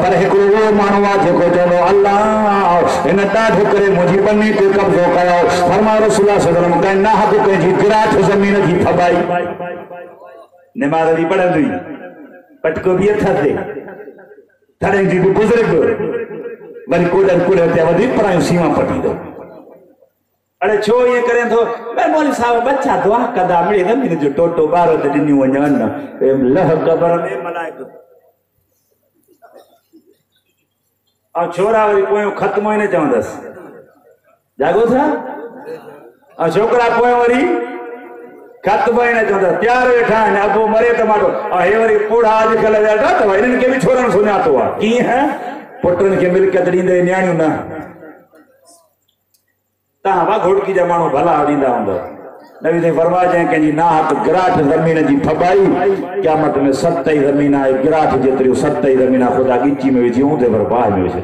पर हिकड़ो वो मानो आ जेको चलो अल्लाह इन डाढ़ करे मुझी बन्नी ते कब्जो कयो फरमा रसूलुल्लाह सल्लल्लाहु अलैहि वसल्लम कह ना हक के जी गिराठ जमीन जी फबाई नमाज दी पढ़ंदी पटको भी था थे थड़े जी बुजुर्ग वरी कोडन कोडे ते वदी परायो सीमा पटी दो अरे छो ये करें तो मैं मौलवी साहब बच्चा दुआ कदा मिले जमीन जो टोटो बारो ते दिनी वणन लह कबर में मनाए आ छोरा वरी कोयो खत्म होई ने चवंदस जागो था आ छोकरा कोयो वरी खत्म होई ने चवंदस प्यार वेठा ने अबो मरे तमाडो आ हे वरी पूड़ा आज कल जाता तो इनन के भी छोरन सुनातो आ की है पुटन के मिलकत दींदे न्याणियों ना ता घोड़ की जमानो भला ॾींदा हूंदो नबी से फरमा जाए कि ना हक गिराठ जमीन जी फबाई क़यामत में 7 जमीन है गिराठ जेतरी 7 जमीन खुदा गिची में विझी उते पर बाह में विझी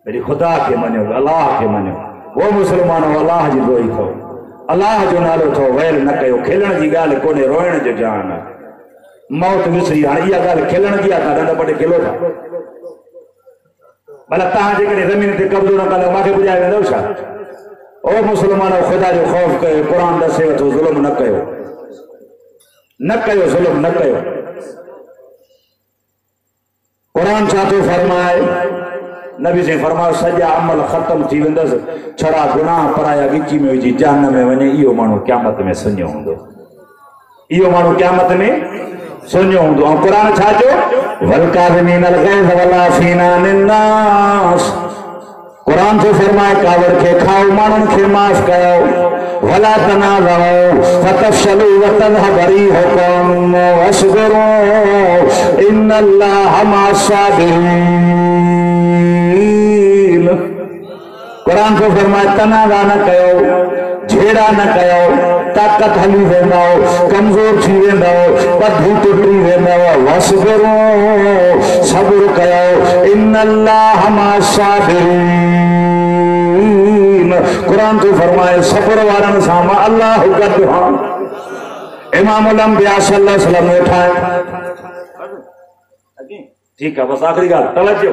मेरी खुदा के मनो अल्लाह के मनो वो मुसलमान अल्लाह जी दोई थो अल्लाह जो नालो थो वैल न कयो खेलण जी गाल कोने रोइण जो जान मौत विसरी हाणे इहा गाल खेलण जी आ ता बड़े किलो था भला तहां जेकॾहिं ज़मीन ते कब्ज़ो न कंदो मूंखे ॿुधाए वेंदव छा ओ मुसलमानो खुदा जो ख़ौफ़ कयो क़ुरान ॾसे वठो ज़ुल्म न कयो ज़ुल्म न कयो क़ुरान छा थो फरमाए नबी से फरमायो सॼा अमल ख़त्म थी वेंदसि छड़ा गुनाह पराया गिची में विझी जहन्नम में वञे इहो माण्हू क़यामत में सुञो हूंदो इहो माण्हू क़यामत में सुञो हूंदो ऐं क़ुरान छा चयो वल काज़िमीनल ग़ैज़ वल आफ़ीना अनिन नास क़ुरान थो फरमाए कावड़ खे खाओ माण्हुनि खे माफ़ कयो वला तनाज़उ फतफशलू वतज़हब रिहुकुम वस्बिरू इन्नल्लाह मअस-साबिरीन क़ुरान थो फरमाए तनाज़ा न कयो झेड़ा न कयो ताकत हली वेंदव कमजोर थी वेंदव बद्धू टुटी वेंदव वस्बिरू सब्र कयो इन्नल्लाह मअस-साबिरीन कुरान तो फरमाए सब्र वारन सां मां अल्लाह गद हां इमामुल अंबिया सल्लल्लाहु अलैहि वसल्लम वेठा ठीक है बस आखिरी गाल तवज्जो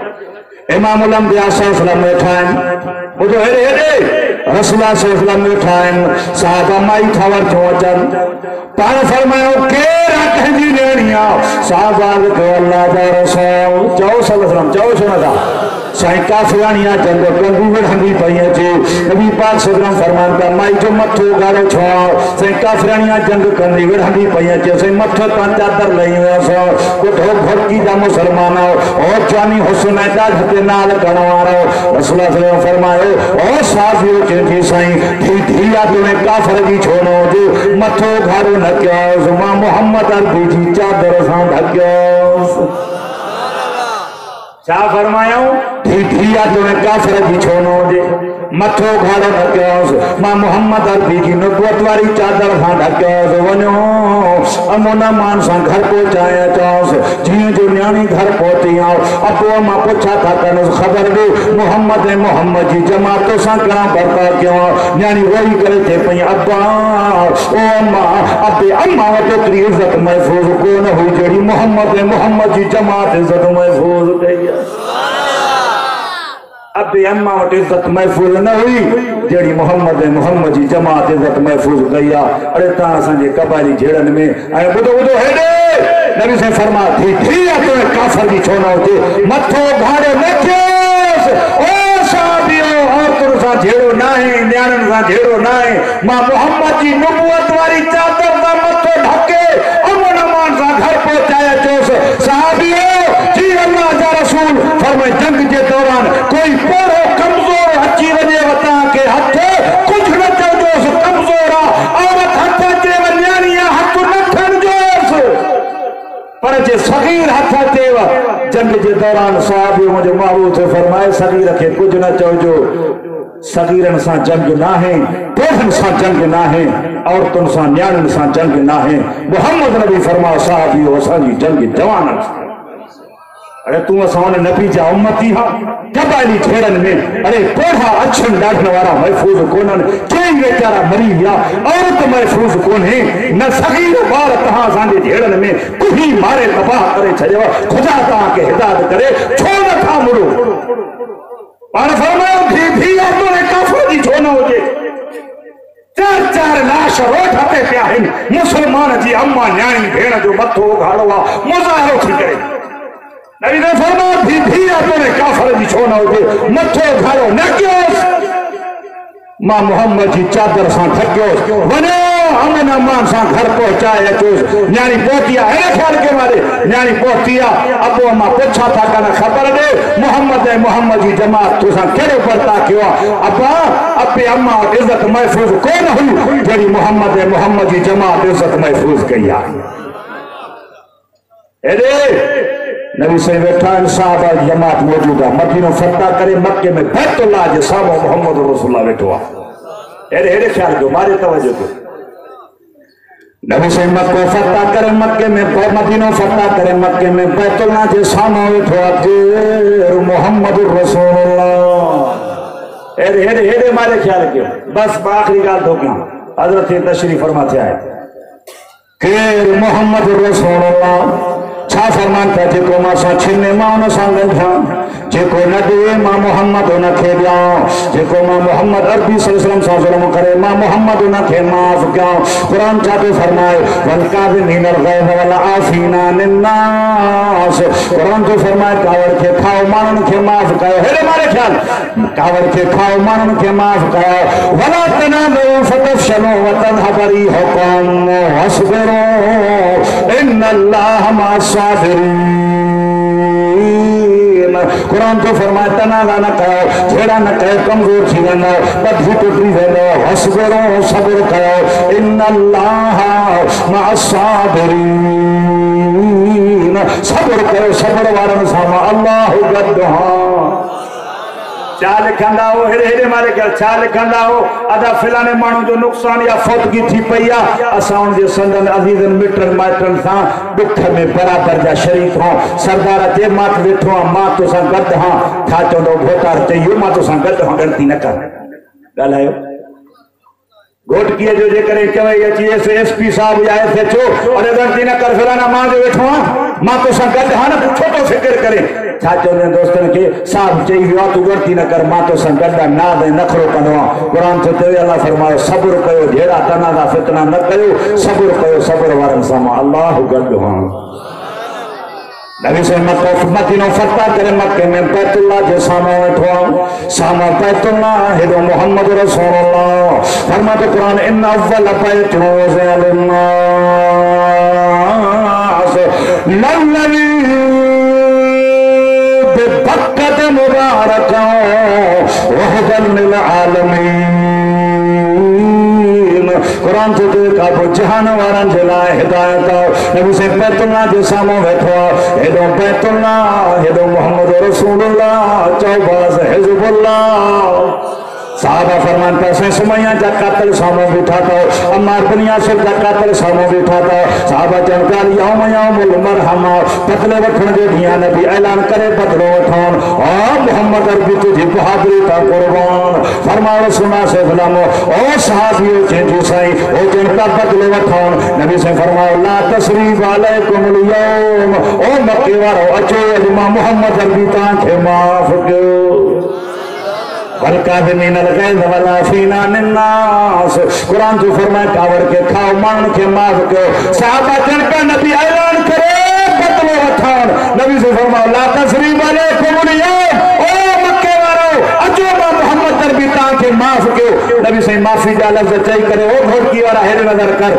इमामुल अंबिया सल्लल्लाहु अलैहि वसल्लम वेठा ॿुधो हेॾे रसूला सल्लल्लाहु अलैहि वसल्लम साहबा माई खबर चोचन पान फरमायो के रख जी लेनिया साहबा को अल्लाह दा रसूल जाओ सल्लल्लाहु अलैहि वसल्लम जाओ सुना था साईं काफिरानिया जंग कंदी वढ़ंदी पई छे नबी पाक सल्लल्लाहु फरमानता माई जो मथो गाड़ो छो साईं काफिरानिया जंग कंदी वढ़ंदी पई छे साईं मथो ता चादर लई सो कोठो भटकी दा मुसलमान और जानी हुस्न दा हते नाल गणवारो रसूल सल्लल्लाहु अलैहि फरमायो ओ साफियो जे साईं धिया तुने काफिर जी छोड़ो जो मथो गाड़ो न क्यों मां मोहम्मद अरबी जी चादर सा ढक्यो क्या फरमायो धिया तुने काफिर जी छोड़ो जे मथो घाड़ो ढक्यो मां मोहम्मद अरबी जी नबूवत वाली चादर सा ढक्यो वनो अमोना मान सा घर पहुंचाया चाओस जियो जो न्याणी घर पहुंची आओ अबो मां पूछा था तन खबर दे मोहम्मद जी जमातो सा करा बरता क्यों न्याणी वही करे थे पई अब्बा ओ अम्मा अबे अम्मा वटे तेरी इज्जत महफूज को न हुई जड़ी मोहम्मद जी जमात इज्जत महफूज कई अबे अम्मा वटे इज्जत महफूज न हुई जड़ी मोहम्मद जी जमात इज्जत महफूज कई अरे ता असांजे कबाइली झेड़न में ऐ बुधो हेडे नबी से फरमा थी तो काफर जी छोना होते मथो घाड़ो नथियोस ओ साबियो और तुर सा झेड़ो नाहे न्याणन सा झेड़ो नाहे मां मोहम्मद जी नबूवत वाली चादर दा मथो ढके अमन मान सा घर पहुंचाया चोस साबियो जी अल्लाह दा रसूल फरमाए जंग के दौरान कोई पोरो कमजोर अची वने वता के हथ कुछ न चोस कमजोर औरत हथ के वन्यानिया हथ न ठन जोस पर जे सगीर हथ देव जंग के दौरान साहब मुझे महबूब थे फरमाए सगीर के कुछ न चोजो सगीरन सा जंग ना है पोहन सा जंग ना है औरतन सा न्याणन सा जंग ना है मोहम्मद नबी फरमा साहब हो साजी जंग जवान अरे तू असाने नबी जा उम्मती हा कबाइली छेड़न में अरे पोढ़ा अछन डाढ़न वाला महफूज कोनन के बेचारा मरी गया औरत महफूज कोन है न सगीर बार तहां सांजे झेड़न में कुही मारे तबाह करे छजवा खुदा ता के हिदायत करे छोड़ था मुड़ो और फरमायो भी तोरे काफिर जी छोना होजे चार लाश रोड पे पिया है मुसलमान जी अम्मा न्याणी भेण जो मथो घाड़वा मुजाहरो थी करे नबी ने फरमाया भी तोरे काफिर जी छोना होजे मथो घाड़ो न क्यों मां मोहम्मद जी चादर सा ढक्यो वने हमन मान सा घर पहुंचाया चोस न्याणी पहुंचिया है ख्याल के मारे न्याणी पहुंचिया अबो अम्मा पूछा था कना खबर दे मोहम्मद जी जमात तुसा केड़ो बरता क्यों अब्बा अबे अम्मा इज्जत महफूज कौन हुई जड़ी मोहम्मद जी जमात इज्जत महफूज कईया एरे नबी से बैठा साहबा जमात मौजूद है मदीनो फतह करे मक्के में बैतुल्लाह जे साहब मोहम्मद रसूलुल्लाह बैठो एरे ख्याल जो मारे तवज्जो को नबी से मक्को फतह करे मक्के में मदीनो फतह करे मक्के में बैतुल्लाह जे सामने बैठो अजर मोहम्मद रसूलुल्लाह एरे मारे ख्याल क्यों बस आखिरी गाल तो क्या हजरत तशरीफ फरमाते आए के मोहम्मद रसूलुल्लाह छा फरमानता जेको मां सा छिने मां उन सा गंढा जेको न दे मां मोहम्मद उन खे दिया जेको मां मोहम्मद अरबी सल्लल्लाहु अलैहि वसल्लम सा जुल्म करे मां मोहम्मद उन खे माफ किया कुरान छातो फरमाए वल काज़िमीन अल गैज़ वल आफीना निन्नास कुरान जो फरमाए कावड़ के खाओ मानन के माफ कयो हेरे मारे ख्याल कावड़ के खाओ मानन के माफ कयो वला तनालु फतफशलु व तذهب हुकुम वस्बिरु इन्नल्लाह मा कुरान तो फरमाता ना गाना करो छेड़ा न कहे कमजोर थी वेंदो बधी टुटी वेंदो हसबरो सब्र करो इन्नल्लाह मअस साबिरीन सब्र करो सब्र वारन सां अल्लाह गद चाल खंदा हो हेरे मारे क्या चाल खंदा हो अदा फिलाने मानू जो नुकसान या फौतगी थी पईया असा उन जे संदन अजीजन मिटन माटन सा दुख में बराबर जा शरीक हो सरदार जे मात वेठो मां तो सा गद हां था चोंदो भोतार चयो मां तो सा गद हां गलती न कर गालायो घोट किए जो जे करे चवे अची एसपी साहब या एसएचओ और गणती न कर फलाना मां जो वेठो मां तो सा गड हां छोटो फिक्र करे छा चवंदे दोस्तन के साहब चई वियो तू गणती न कर मां तो सा गड ना दे नखरो कंदो कुरान तो चवे अल्लाह फरमाए सब्र कयो जेड़ा तना दा फितना न कयो सब्र वारन सामा अल्लाह गड हां नबी से मदीनो फतह करे मक्के में बैतुल्लाह जो सामो बैठो सामो बैतुल्लाह है तो मोहम्मद रसूलुल्लाह फरमाते कुरान इन्ना अव्वल बैतुन वुज़िअ लिन्नास लल्लज़ी बिबक्कत मुबारकन व हुदन लिल आलमीन कुरान तो देखा वो जहान वारन जला हिदायत नबी से बैतुल्लाह जो सामो बैठो हेदो बैतुल्लाह हेदो मोहम्मद रसूलुल्लाह चौबाज हिज़्बुल्लाह साहबा फरमान पैसे सुमैया जा कातल सामो बैठा था अम्मार दुनिया से जा कातल सामो बैठा था साहबा जनकार यौमुल मरहमा बदले वठण जे दिया नबी ऐलान करे बदलो वठण और मोहम्मद अरबी तुझी बहादुरी ता कुर्बान फरमाओ सुना से फलामो ओ सहाबियो जे साईं ओ जनता बदलो वठण नबी से फरमाओ ला तसरीफ अलैकुमुल यौम ओ मक्के वारो अचो अजमा मोहम्मद अरबी ता के माफ कयो वलकाज़िमीन अल-ग़ैज़ वल-आफ़ीना अनिन-नास कुरान जो फरमाए कावर के खाओ मानन के माफ कयो सहाबा जन का नबी ऐलान करे बदलो वठण नबी से फरमाओ ला तसरीफ अलैकुमुल यौम ओ मक्के वारो अचो मोहम्मद अरबी ता के माफ कयो नबी से माफी जा लफ्ज़ चई करे ओ घोटकी वाला हेड नजर कर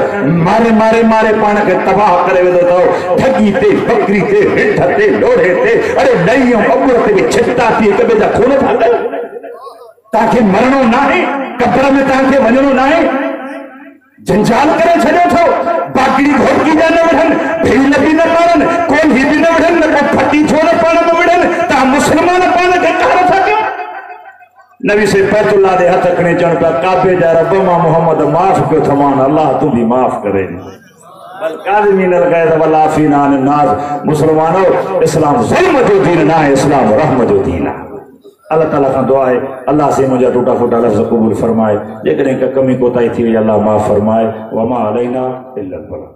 मारे पाण के तबाह करे वेदो तो ठगी ते बकरी ते हिठ ते लोढ़े ते अरे नईयो अबुर ते छिटा थी कबे जा खून फाटे ताके मरणो ना है कब्र में ताके वञणो ना है जंजाल करे छॾियो थो बाकड़ी घोटकी जा न वठन भेड़ लगी न पारन कोई ही भी न वठन न को फटी छो न पाण में विढ़न ता मुसलमान पाण के कार था क्यों नबी से बैतुल्लाह दे हथ खणे चण पिया काबे जा रब मां मोहम्मद माफ कयो थमान अल्लाह तू भी माफ करे वलकाज़िमीन अल-ग़ैज़ वल-आफ़ीना अनिन-नास मुसलमानो इस्लाम ज़ुल्म जो दीन ना है इस्लाम रहमत जो दीन है अल्लाह ताला का दुआ है अल्लाह से मुझे टूटा फूटा लफ्ज़ कबूल फरमाए जेकॾहिं का कमी कोताही थी वई अल्लाह माफ़ फरमाए वमा अलैना इल्लल बलाग।